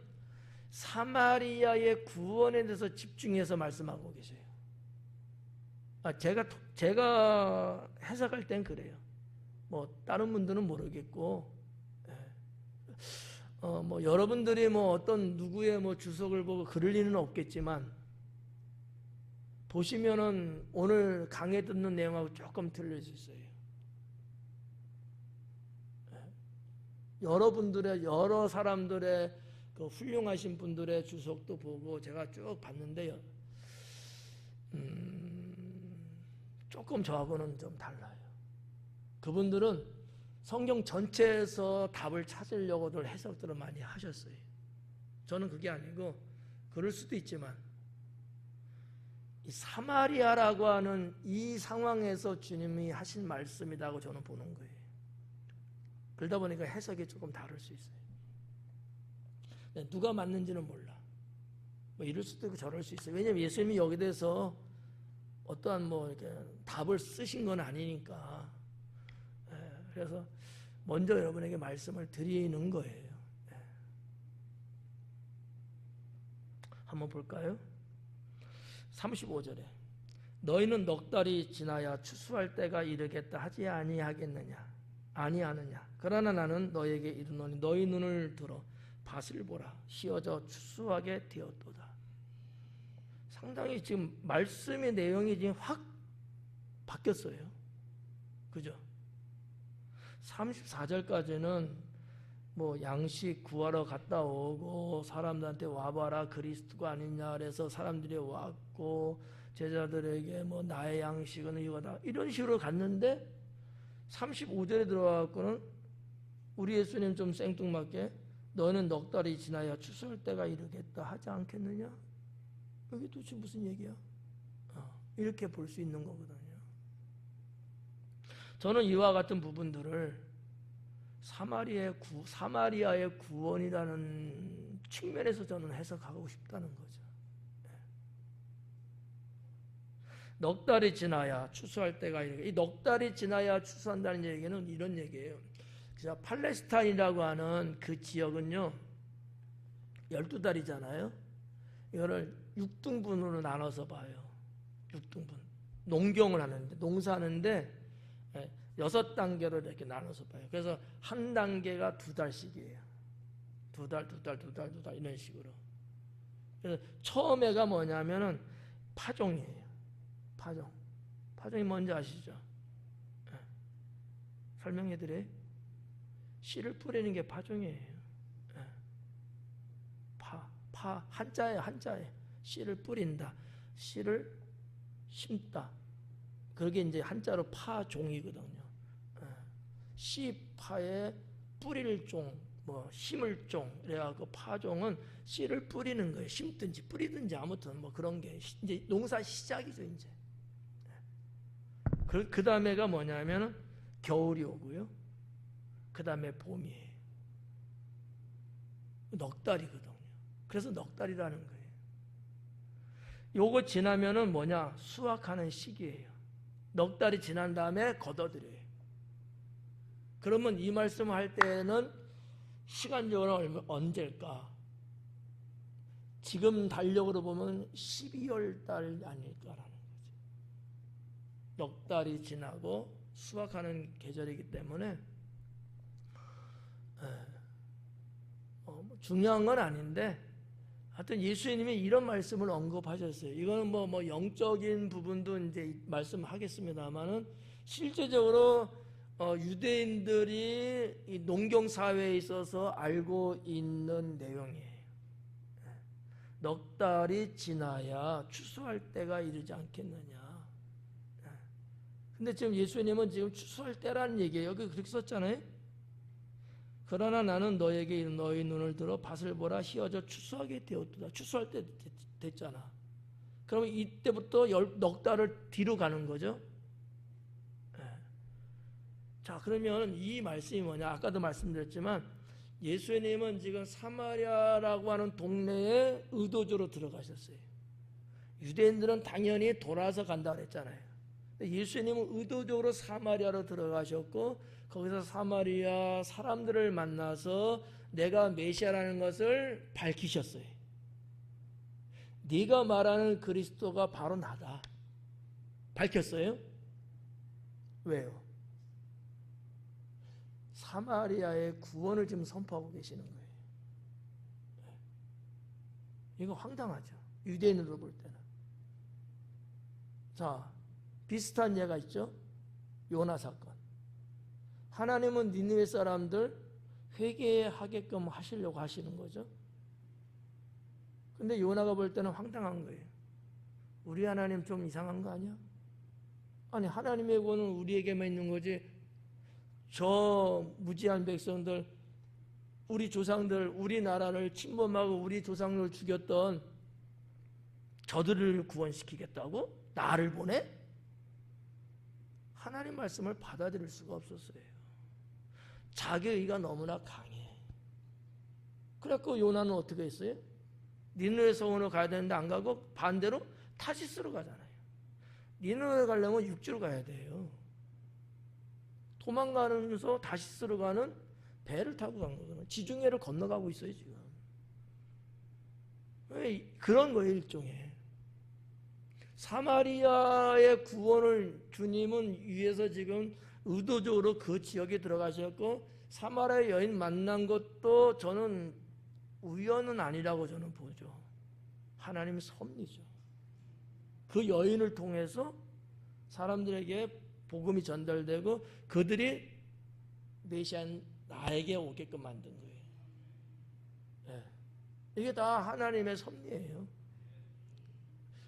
사마리아의 구원에 대해서 집중해서 말씀하고 계세요. 제가 해석할 땐 그래요. 뭐 다른 분들은 모르겠고, 뭐 여러분들이 뭐 어떤 누구의 뭐 주석을 보고 그럴 리는 없겠지만, 보시면은 오늘 강의 듣는 내용하고 조금 틀릴 수 있어요. 여러분들의 여러 사람들의 그 훌륭하신 분들의 주석도 보고 제가 쭉 봤는데요. 조금 저하고는 좀 달라요. 그분들은 성경 전체에서 답을 찾으려고들 해석들을 많이 하셨어요. 저는 그게 아니고 그럴 수도 있지만 이 사마리아라고 하는 이 상황에서 주님이 하신 말씀이라고 저는 보는 거예요. 그러다 보니까 해석이 조금 다를 수 있어요. 누가 맞는지는 몰라. 뭐 이럴 수도 있고 저럴 수 있어요. 왜냐하면 예수님이 여기 대해서 어떠한 뭐 이렇게 답을 쓰신 건 아니니까. 그래서 먼저 여러분에게 말씀을 드리는 거예요. 한번 볼까요? 35절에 너희는 넉 달이 지나야 추수할 때가 이르겠다 하지 아니하겠느냐 아니하느냐 그러나 나는 너희에게 이르노니 너희 눈을 들어 밭을 보라 휘어져 추수하게 되었도다. 상당히 지금 말씀의 내용이 지금 확 바뀌었어요. 그죠? 34절까지는 뭐 양식 구하러 갔다 오고 사람들한테 와봐라 그리스도가 아니냐 그래서 사람들이 왔고 제자들에게 뭐 나의 양식은 이거다 이런 식으로 갔는데 35절에 들어와서는 우리 예수님 좀 생뚱맞게 너는 넉 달이 지나야 추수할 때가 이르겠다 하지 않겠느냐? 이게 도대체 무슨 얘기야? 이렇게 볼 수 있는 거거든요. 저는 이와 같은 부분들을 사마리아의 구원이라는 측면에서 저는 해석하고 싶다는 거죠. 넉 달이 지나야 추수할 때가 이르게 이 넉 달이 지나야 추수한다는 얘기는 이런 얘기예요. 팔레스타인이라고 하는 그 지역은요 12달이잖아요. 이거를 6등분으로 나눠서 봐요. 6등분. 농경을 하는데 농사하는데 6단계로 이렇게 나눠서 봐요. 그래서 한 단계가 2달씩이에요. 2달 이런 식으로. 그래서 처음에가 뭐냐면은 파종이에요. 파종이 뭔지 아시죠? 설명해 드려요. 씨를 뿌리는 게 파종이에요. 한자에 씨를 뿌린다. 씨를 심다. 그게 이제 한자로 파종이거든요. 씨파에 뿌릴 종, 뭐 심을 종. 그래갖고 파종은 씨를 뿌리는 거예요. 심든지 뿌리든지 아무튼 뭐 그런 게 이제 농사 시작이죠 이제. 그 다음에가 뭐냐면은 겨울이 오고요. 그 다음에 봄이에요. 넉 달이거든요. 그래서 넉 달이라는 거예요. 요거 지나면은 뭐냐? 수확하는 시기예요. 넉 달이 지난 다음에 걷어들여요. 그러면 이 말씀을 할 때는 시간적으로 언제일까? 지금 달력으로 보면 12월 달 아닐까라는 거죠. 넉 달이 지나고 수확하는 계절이기 때문에 중요한 건 아닌데 하여튼 예수님이 이런 말씀을 언급하셨어요. 이거는 뭐 영적인 부분도 이제 말씀하겠습니다만은 실제적으로 유대인들이 이 농경 사회에 있어서 알고 있는 내용이에요. 넉 달이 지나야 추수할 때가 이르지 않겠느냐. 근데 지금 예수님은 지금 추수할 때라는 얘기예요. 여기 그렇게 썼잖아요. 그러나 나는 너에게 너희 눈을 들어 밭을 보라 휘어져 추수하게 되었도다. 추수할 때 됐잖아. 그러면 이때부터 넉 달을 뒤로 가는 거죠. 자, 그러면 이 말씀이 뭐냐? 아까도 말씀드렸지만 예수님은 지금 사마리아라고 하는 동네에 의도적으로 들어가셨어요. 유대인들은 당연히 돌아서 간다고 그랬잖아요. 예수님은 의도적으로 사마리아로 들어가셨고 거기서 사마리아 사람들을 만나서 내가 메시아라는 것을 밝히셨어요. 네가 말하는 그리스도가 바로 나다. 밝혔어요? 왜요? 사마리아의 구원을 지금 선포하고 계시는 거예요. 이거 황당하죠. 유대인으로 볼 때는. 자, 비슷한 예가 있죠. 요나 사건. 하나님은 니느웨 사람들 회개하게끔 하시려고 하시는 거죠. 근데 요나가 볼 때는 황당한 거예요. 우리 하나님 좀 이상한 거 아니야? 아니, 하나님의 구원은 우리에게만 있는 거지, 저 무지한 백성들, 우리 조상들, 우리나라를 침범하고 우리 조상을 죽였던 저들을 구원시키겠다고? 나를 보내? 하나님 말씀을 받아들일 수가 없었어요. 자기 의가 너무나 강해. 그래서 요나는 어떻게 했어요? 니느웨 성으로 가야 되는데 안 가고 반대로 타시스로 가잖아요. 니느웨 가려면 육지로 가야 돼요. 도망가면서 타시스로 가는 배를 타고 간 거거든요. 지중해를 건너가고 있어요 지금. 그런 거예요. 일종의 사마리아의 구원을 주님은 위에서 지금 의도적으로 그 지역에 들어가셨고, 사마리아 여인 만난 것도 저는 우연은 아니라고 저는 보죠. 하나님의 섭리죠. 그 여인을 통해서 사람들에게 복음이 전달되고 그들이 메시아 나에게 오게끔 만든 거예요. 네. 이게 다 하나님의 섭리예요.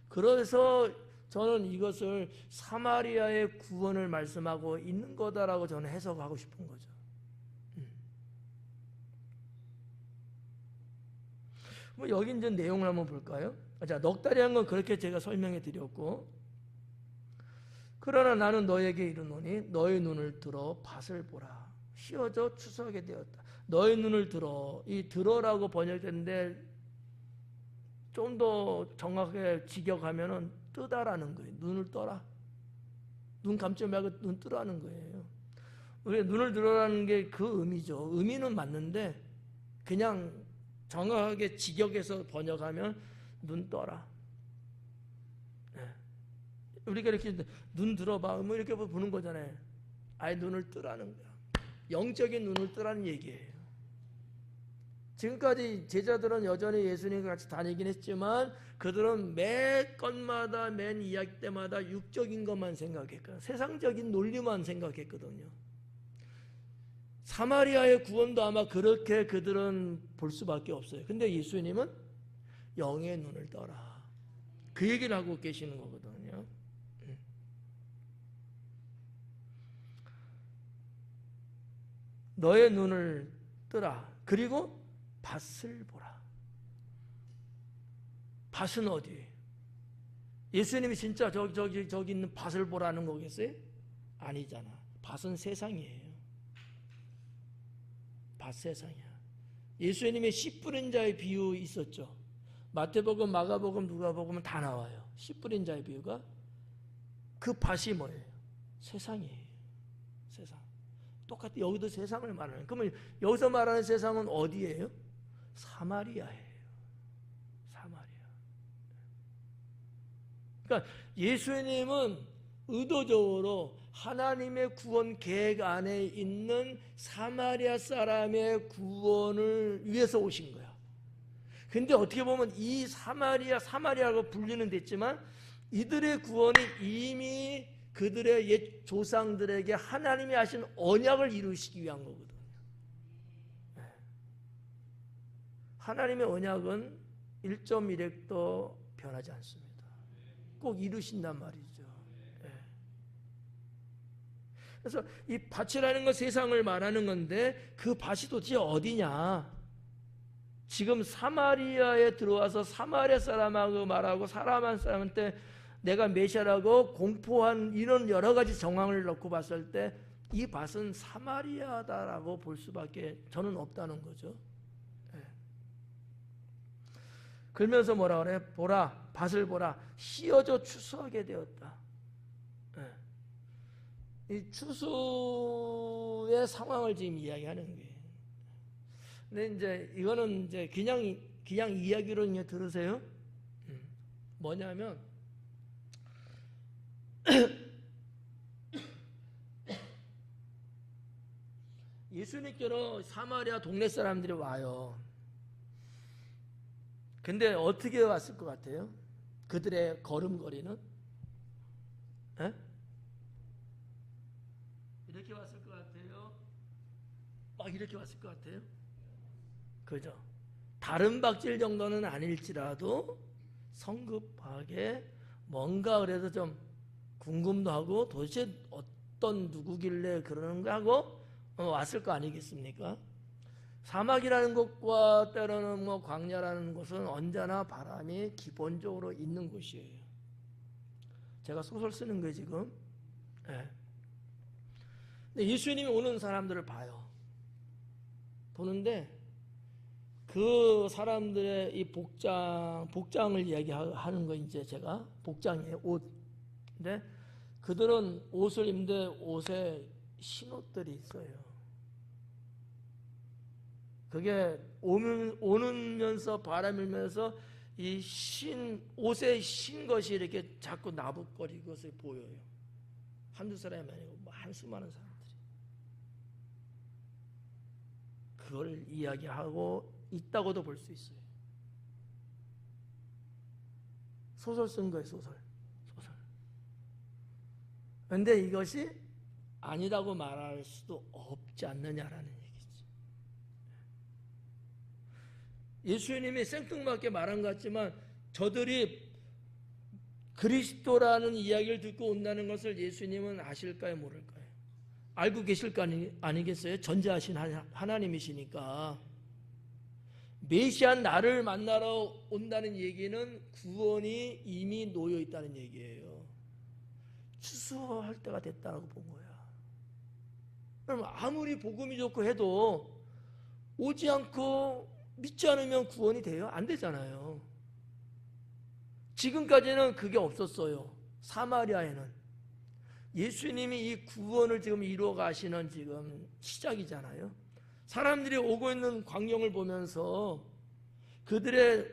그래서 저는 이것을 사마리아의 구원을 말씀하고 있는 거다라고 저는 해석하고 싶은 거죠. 뭐 여기 이제 내용을 한번 볼까요? 자, 넉 달이 한 건 그렇게 제가 설명해 드렸고, 그러나 나는 너에게 이르노니 너의 눈을 들어 밭을 보라. 휘어져 추수하게 되었다. 너의 눈을 들어, 이 들어라고 번역됐는데 좀 더 정확하게 직역하면은 뜨다라는 거예요. 눈을 떠라. 눈 감지 말고 눈 뜨라는 거예요. 우리 눈을 들어라는 게 그 의미죠. 의미는 맞는데 그냥 정확하게 직역해서 번역하면 눈 떠라. 네. 우리가 이렇게 눈 들어봐 뭐 이렇게 보는 거잖아요. 아예 눈을 뜨라는 거야. 영적인 눈을 뜨라는 얘기예요. 지금까지 제자들은 여전히 예수님과 같이 다니긴 했지만 그들은 매 건마다 맨 이야기 때마다 육적인 것만 생각했거든요. 세상적인 논리만 생각했거든요. 사마리아의 구원도 아마 그렇게 그들은 볼 수밖에 없어요. 근데 예수님은 영의 눈을 떠라. 그 얘기를 하고 계시는 거거든요. 너의 눈을 뜨라. 그리고 밭을 보라. 밭은 어디? 예수님이 진짜 저기 있는 밭을 보라는 거겠어요? 아니잖아. 밭은 세상이에요. 밭 세상이야. 예수님의 씨 뿌린 자의 비유 있었죠. 마태복음, 마가복음, 누가복음은 다 나와요. 씨 뿌린 자의 비유가. 그 밭이 뭐예요? 세상이에요. 세상. 똑같이 여기도 세상을 말하는. 그러면 여기서 말하는 세상은 어디예요? 사마리아예요. 사마리아. 그러니까 예수님은 의도적으로 하나님의 구원 계획 안에 있는 사마리아 사람의 구원을 위해서 오신 거야. 근데 어떻게 보면 이 사마리아라고 불리는 됐지만 이들의 구원이 이미 그들의 옛 조상들에게 하나님이 하신 언약을 이루시기 위한 거거든요. 하나님의 언약은 1.1획도 변하지 않습니다. 꼭 이루신단 말이죠. 그래서 이 밭이라는 건 세상을 말하는 건데 그 밭이 도대체 어디냐? 지금 사마리아에 들어와서 사마리아 사람하고 말하고 사람 한 사람한테 내가 메시아라고 공포한 이런 여러 가지 정황을 놓고 봤을 때 이 밭은 사마리아다라고 볼 수밖에 저는 없다는 거죠. 그러면서 뭐라 그래? 보라, 밭을 보라, 휘어져 추수하게 되었다. 이 추수의 상황을 지금 이야기하는 거예요. 근데 이제 이거는 이제 그냥 이야기로 그냥 들으세요. 뭐냐면 예수님께로 사마리아 동네 사람들이 와요. 근데 어떻게 왔을 것 같아요? 그들의 걸음걸이는 이렇게 왔을 것 같아요? 막 이렇게 왔을 것 같아요? 그죠? 다른 박질 정도는 아닐지라도 성급하게 뭔가 그래도 좀 궁금도 하고 도대체 어떤 누구길래 그러는가 하고 왔을 거 아니겠습니까? 사막이라는 곳과 때로는 뭐 광야라는 곳은 언제나 바람이 기본적으로 있는 곳이에요. 제가 소설 쓰는 거예요 지금. 네. 근데 예수님이 오는 사람들을 봐요. 보는데 그 사람들의 이 복장을 이야기하는 거 이제 제가 복장이에요. 옷. 근데 그들은 옷을 입는데 옷에 흰옷들이 있어요. 그게 오면서 바람 일면서 이 옷에 흰 것이 이렇게 자꾸 나붓거리고 것이 보여요. 한두 사람이 아니고 한 수많은 사람들이. 그걸 이야기하고 있다고도 볼 수 있어요. 소설 쓴 거예요, 소설. 그런데 이것이 아니라고 말할 수도 없지 않느냐라는 얘기죠. 예수님이 생뚱맞게 말한 것 같지만 저들이 그리스도라는 이야기를 듣고 온다는 것을 예수님은 아실까요, 모를까요? 알고 계실 거 아니겠어요? 전지하신 하나님이시니까. 메시안 나를 만나러 온다는 얘기는 구원이 이미 놓여 있다는 얘기예요. 추수할 때가 됐다고 본 거야. 그럼 아무리 복음이 좋고 해도 오지 않고 믿지 않으면 구원이 돼요? 안 되잖아요. 지금까지는 그게 없었어요. 사마리아에는. 예수님이 이 구원을 지금 이루어 가시는 지금 시작이잖아요. 사람들이 오고 있는 광경을 보면서 그들의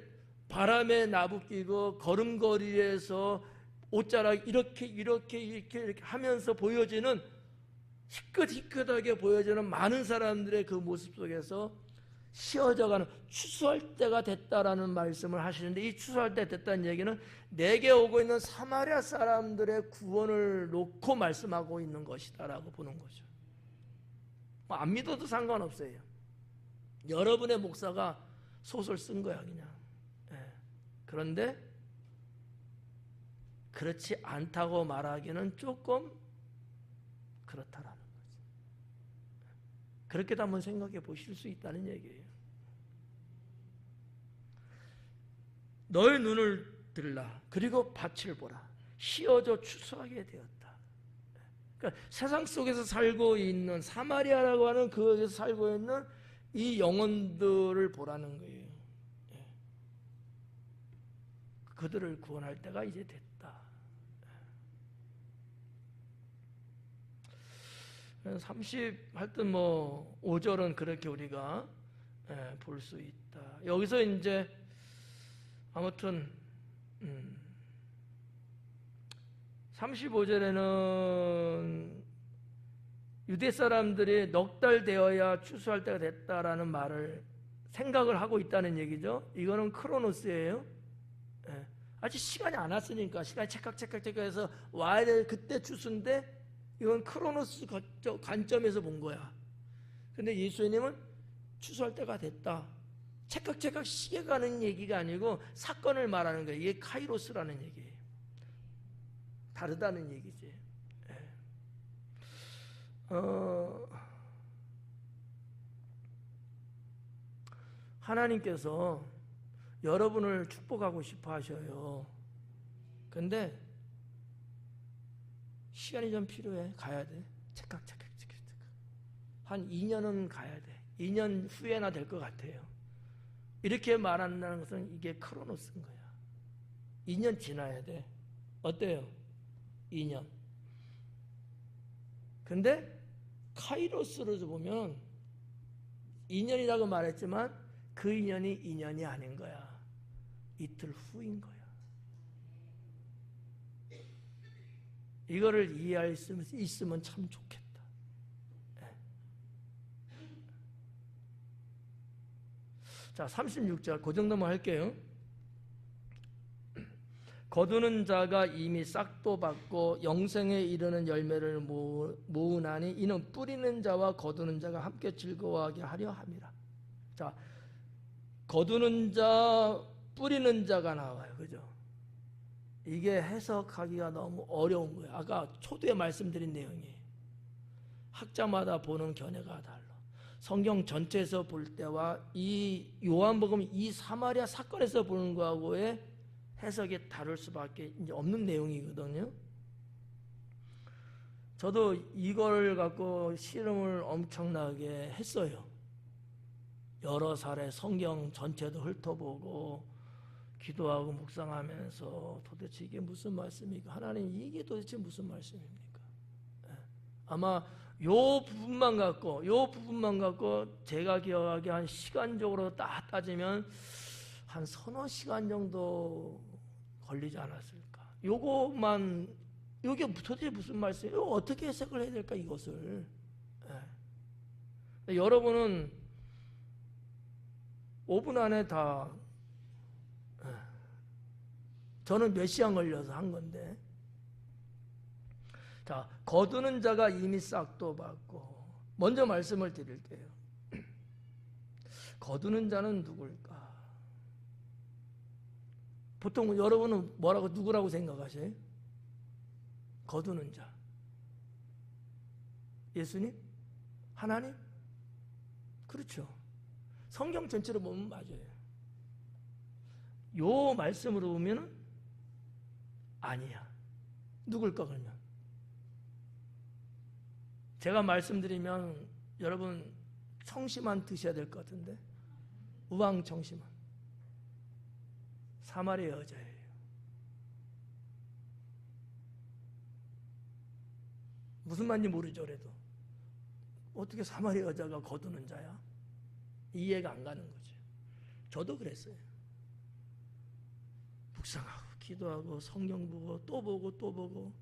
바람에 나부끼고 걸음걸이에서 옷자락 이렇게 하면서 보여지는 희끗희끗하게 보여지는 많은 사람들의 그 모습 속에서 씌어져가는 추수할 때가 됐다라는 말씀을 하시는데 이 추수할 때 됐다는 얘기는 내게 오고 있는 사마리아 사람들의 구원을 놓고 말씀하고 있는 것이다라고 보는 거죠. 안 믿어도 상관없어요. 여러분의 목사가 소설 쓴 거야 그냥. 그런데 그렇지 않다고 말하기는 조금 그렇다라는 거죠. 그렇게도 한번 생각해 보실 수 있다는 얘기예요. 너의 눈을 들라 그리고 밭을 보라 휘어져 추수하게 되었다. 그러니까 세상 속에서 살고 있는 사마리아라고 하는 그곳에서 살고 있는 이 영혼들을 보라는 거예요. 그들을 구원할 때가 이제 됐다. 30 하여튼 뭐 5절은 그렇게 우리가 볼 수 있다. 여기서 이제 아무튼 35절에는 유대 사람들이 넉 달 되어야 추수할 때가 됐다라는 말을 생각을 하고 있다는 얘기죠. 이거는 크로노스예요. 아직 시간이 안 왔으니까 시간이 체크해서 와야 될 그때 추수인데 이건 크로노스 관점에서 본 거야. 근데 예수님은 추수할 때가 됐다. 체크체크 시계 가는 얘기가 아니고 사건을 말하는 거예요. 이게 카이로스라는 얘기예요. 다르다는 얘기지. 하나님께서 여러분을 축복하고 싶어 하셔요. 근데 시간이 좀 필요해. 가야 돼. 체크. 한 2년은 가야 돼. 2년 후에나 될 것 같아요. 이렇게 말한다는 것은 이게 크로노스인 거야. 2년 지나야 돼. 어때요? 2년. 근데 카이로스로 보면 2년이라고 말했지만 그 2년이 2년이 아닌 거야. 이틀 후인 거야. 이거를 이해할 수 있으면 참 좋겠다. 자, 36절 그 정도만 할게요. 거두는 자가 이미 싹도 받고 영생에 이르는 열매를 모으나니 이는 뿌리는 자와 거두는 자가 함께 즐거워하게 하려 함이라. 자, 거두는 자, 뿌리는 자가 나와요. 그죠? 이게 해석하기가 너무 어려운 거예요. 아까 초두에 말씀드린 내용이 학자마다 보는 견해가 달라. 성경 전체에서 볼 때와 이 요한복음 이 사마리아 사건에서 보는 거하고의 해석이 다를 수밖에 이제 없는 내용이거든요. 저도 이걸 갖고 실험을 엄청나게 했어요. 여러 차례 성경 전체도 훑어보고 기도하고 묵상하면서 도대체 이게 무슨 말씀입니까? 하나님 이게 도대체 무슨 말씀입니까? 아마 요 부분만 갖고 제가 기억하기에 한 시간적으로 딱 따지면 한 서너 시간 정도 걸리지 않았을까? 요게 도대체 무슨 말씀이에요? 어떻게 해석을 해야 될까 이것을? 여러분은 5분 안에 다 저는 몇 시간 걸려서 한 건데, 자, 거두는 자가 이미 싹도 받고, 먼저 말씀을 드릴게요. 거두는 자는 누굴까? 보통 여러분은 누구라고 생각하세요? 거두는 자. 예수님? 하나님? 그렇죠. 성경 전체로 보면 맞아요. 요 말씀으로 보면은 아니야. 누굴까 그러면? 제가 말씀드리면 여러분 청심환 드셔야 될 것 같은데, 우왕 청심환. 사마리아 여자예요. 무슨 말인지 모르죠. 그래도 어떻게 사마리아 여자가 거두는 자야? 이해가 안 가는 거죠. 저도 그랬어요. 묵상하고 기도하고 성경 보고 또 보고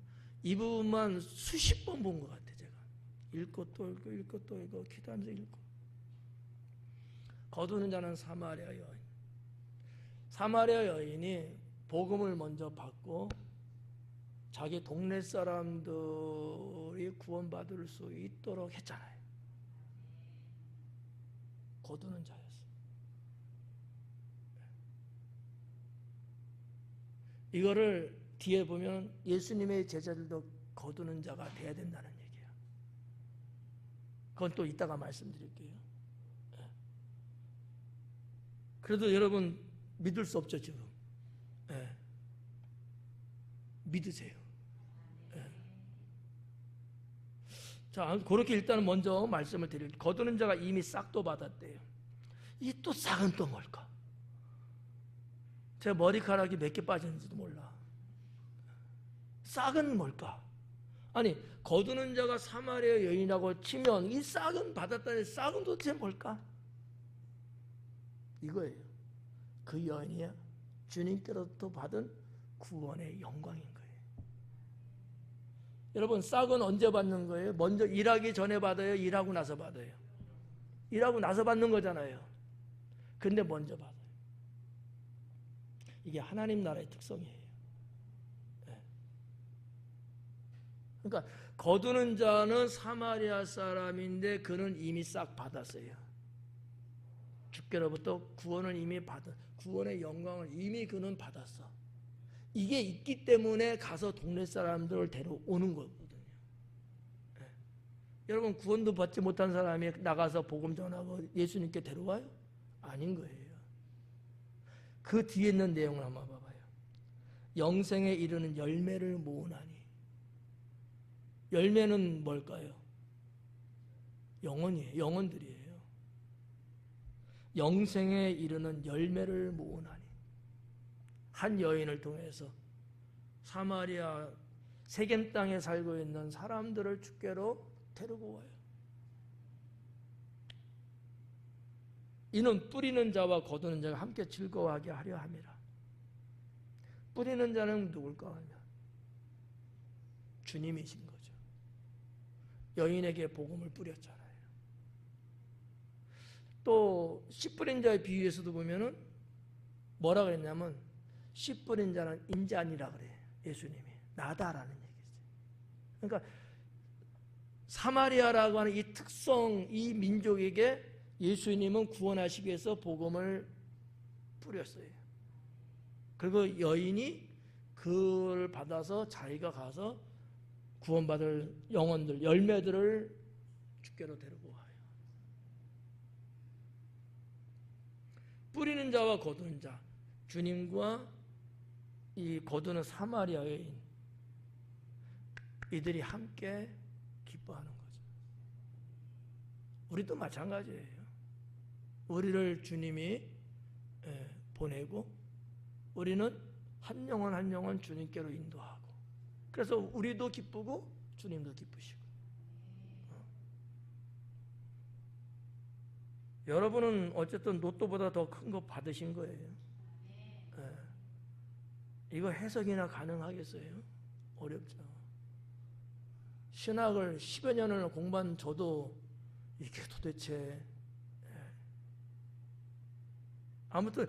이 부분만 수십 번 본 것 같아요. 제가 읽고 또 읽고 기도하면서 읽고. 거두는 자는 사마리아 여인. 사마리아 여인이 복음을 먼저 받고 자기 동네 사람들이 구원받을 수 있도록 했잖아요. 거두는 자였어요. 이거를 뒤에 보면 예수님의 제자들도 거두는 자가 돼야 된다는 얘기예요. 그건 또 이따가 말씀드릴게요. 그래도 여러분 믿을 수 없죠 지금. 믿으세요. 자, 그렇게 일단은 먼저 말씀을 드릴게요. 거두는 자가 이미 싹도 받았대요. 이 또 싹은 또 뭘까? 제 머리카락이 몇 개 빠졌는지도 몰라. 싹은 뭘까? 아니, 거두는 자가 사마리아 여인이라고 치면 이 싹은 받았다니 싹은 도대체 뭘까? 이거예요. 그 여인이 주님께로부터 받은 구원의 영광인 거예요. 여러분, 싹은 언제 받는 거예요? 먼저 일하기 전에 받아요? 일하고 나서 받아요? 일하고 나서 받는 거잖아요. 근데 먼저 받아요. 이게 하나님 나라의 특성이에요. 그러니까 거두는 자는 사마리아 사람인데 그는 이미 싹 받았어요. 주께로부터 구원을 이미 받은, 구원의 영광을 이미 그는 받았어. 이게 있기 때문에 가서 동네 사람들을 데려오는 거거든요. 여러분, 구원도 받지 못한 사람이 나가서 복음 전하고 예수님께 데려와요? 아닌 거예요. 그 뒤에 있는 내용을 한번 봐봐요. 영생에 이르는 열매를 모으나니. 열매는 뭘까요? 영혼이에요. 영혼들이에요. 영생에 이르는 열매를 모으나니. 한 여인을 통해서 사마리아 세겜 땅에 살고 있는 사람들을 주께로 데리고 와요. 이는 뿌리는 자와 거두는 자가 함께 즐거워하게 하려 함이라. 뿌리는 자는 누굴까 하면 주님이신 거죠. 여인에게 복음을 뿌렸잖아요. 또 씨 뿌린 자의 비유에서도 보면은 뭐라 그랬냐면 씨 뿌린 자는 인자니라 그래요. 예수님이 나다라는 얘기죠. 그러니까 사마리아라고 하는 이 특성, 이 민족에게 예수님은 구원하시기 위해서 복음을 뿌렸어요. 그리고 여인이 그걸 받아서 자기가 가서 구원받을 영혼들, 열매들을 주께로 데리고 와요. 뿌리는 자와 거두는 자, 주님과 이 거두는 사마리아 여인, 이들이 함께 기뻐하는 거죠. 우리도 마찬가지예요. 우리를 주님이 보내고 우리는 한 영혼 한 영혼 주님께로 인도하고, 그래서 우리도 기쁘고 주님도 기쁘시고. 여러분은 어쨌든 로또보다 더 큰 거 받으신 거예요. 이거 해석이나 가능하겠어요? 어렵죠. 신학을 10여 년을 공부한 저도 이게 도대체, 아무튼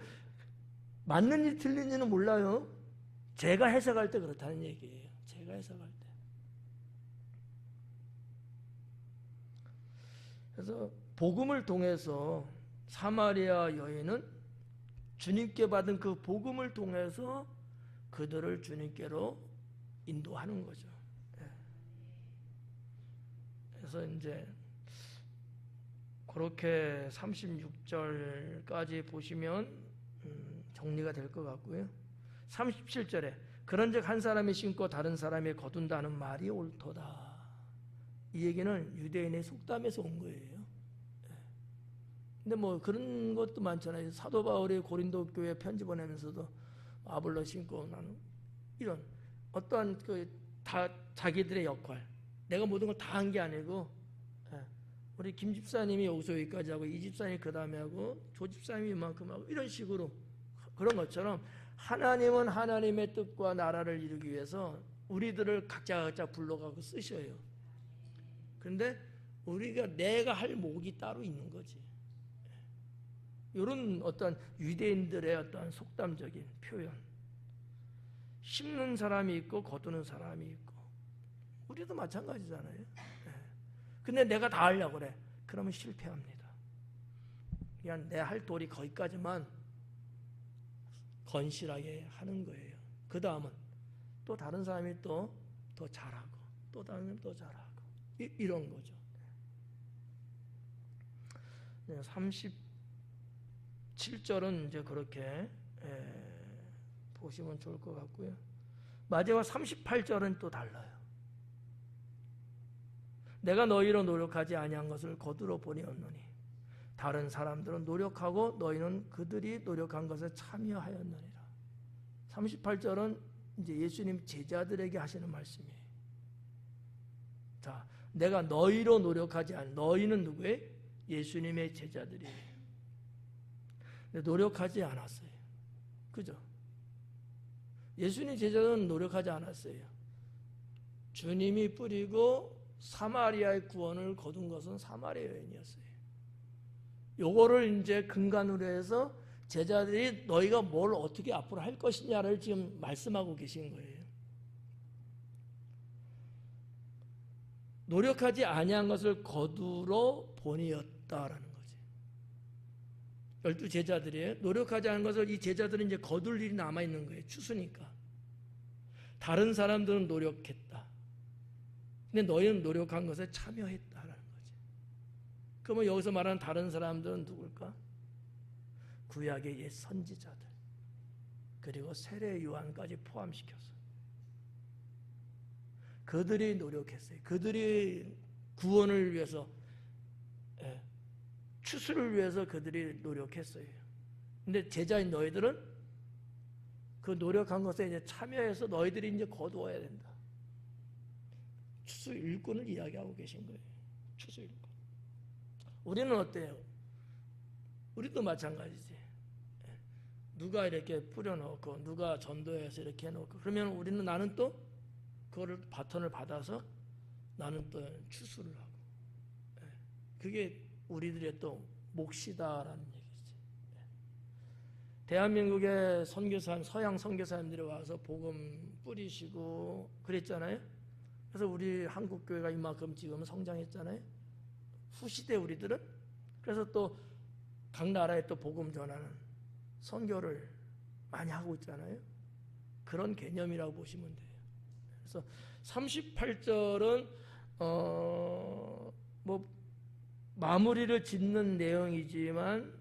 맞는지 틀린지는 몰라요. 제가 해석할 때 그렇다는 얘기예요. 제가 해석할 때. 그래서 복음을 통해서 사마리아 여인은 주님께 받은 그 복음을 통해서 그들을 주님께로 인도하는 거죠. 그래서 이제 그렇게 36절까지 보시면 정리가 될 것 같고요. 37절에 그런즉 한 사람이 심고 다른 사람이 거둔다는 말이 옳도다. 이 얘기는 유대인의 속담에서 온 거예요. 근데 뭐 그런 것도 많잖아요. 사도 바울이 고린도 교회에 편지 보내면서도 아볼로 심고 나는 이런 어떠한 다 자기들의 역할, 내가 모든 걸 다 한 게 아니고, 우리 김 집사님이 여기서 여기까지 하고 이 집사님이 그 다음에 하고 조 집사님이 이만큼 하고 이런 식으로, 그런 것처럼 하나님은 하나님의 뜻과 나라를 이루기 위해서 우리들을 각자 불러가고 쓰셔요. 그런데 우리가 내가 할 목이 따로 있는 거지. 이런 어떤 유대인들의 어떤 속담적인 표현, 심는 사람이 있고 거두는 사람이 있고, 우리도 마찬가지잖아요. 근데 내가 다 하려고 그래. 그러면 실패합니다. 그냥 내 할 도리 거기까지만 건실하게 하는 거예요. 그 다음은 또 다른 사람이 또 더 잘하고, 또 다른 사람이 더 잘하고, 이런 거죠. 37절은 이제 그렇게 보시면 좋을 것 같고요. 마지막 38절은 또 달라요. 내가 너희로 노력하지 아니한 것을 거두러 보니 없노니 다른 사람들은 노력하고 너희는 그들이 노력한 것에 참여하였느니라. 38절은 이제 예수님 제자들에게 하시는 말씀이에요. 자, 내가 너희로 노력하지 않은, 너희는 누구예요? 예수님의 제자들이에요. 근데 노력하지 않았어요. 그죠? 예수님 제자들은 노력하지 않았어요. 주님이 뿌리고 사마리아의 구원을 거둔 것은 사마리아 여인이었어요. 요거를 이제 근간으로 해서 제자들이 너희가 뭘 어떻게 앞으로 할 것이냐를 지금 말씀하고 계신 거예요. 노력하지 아니한 것을 거두러 보내었다라는 거지. 12 제자들이에요. 노력하지 않은 것을 이 제자들은 이제 거둘 일이 남아 있는 거예요. 추수니까. 다른 사람들은 노력했다. 근데 너희는 노력한 것에 참여했다라는 거지. 그러면 여기서 말하는 다른 사람들은 누굴까? 구약의 옛 선지자들, 그리고 세례 요한까지 포함시켜서 그들이 노력했어요. 그들이 구원을 위해서, 추수를 위해서 그들이 노력했어요. 근데 제자인 너희들은 그 노력한 것에 이제 참여해서 너희들이 이제 거두어야 된다. 추수 일꾼을 이야기하고 계신 거예요. 추수 일꾼. 우리는 어때요? 우리도 마찬가지지. 누가 이렇게 뿌려놓고 누가 전도해서 이렇게 해놓고, 그러면 우리는, 나는 또 그거를 바톤을 받아서 나는 또 추수를 하고, 그게 우리들의 또 몫이다라는 얘기지. 대한민국의 선교사님, 서양 선교사님들이 와서 복음 뿌리시고 그랬잖아요. 그래서 우리 한국 교회가 이만큼 지금 성장했잖아요. 후시대 우리들은. 그래서 또 각 나라에 또 복음 전하는 선교를 많이 하고 있잖아요. 그런 개념이라고 보시면 돼요. 그래서 38절은 뭐 마무리를 짓는 내용이지만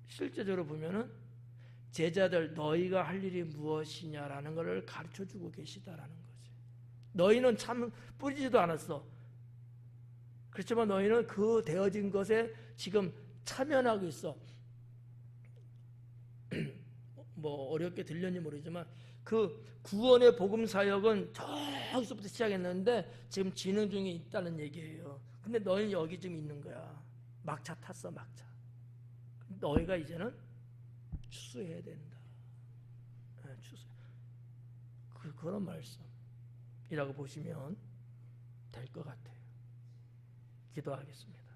실제적으로 보면은 제자들 너희가 할 일이 무엇이냐라는 것을 가르쳐주고 계시다라는 거지. 너희는 참 뿌리지도 않았어. 그렇지만 너희는 그 되어진 것에 지금 참여하고 있어. 뭐 어렵게 들렸는지 모르지만 그 구원의 복음 사역은 저기서부터 시작했는데 지금 진행 중에 있다는 얘기예요. 근데 너희는 여기 지금 있는 거야. 막차 탔어, 막차. 너희가 이제는 추수해야 된다. 추수. 그런 말씀이라고 보시면 될 것 같아요. 기도하겠습니다.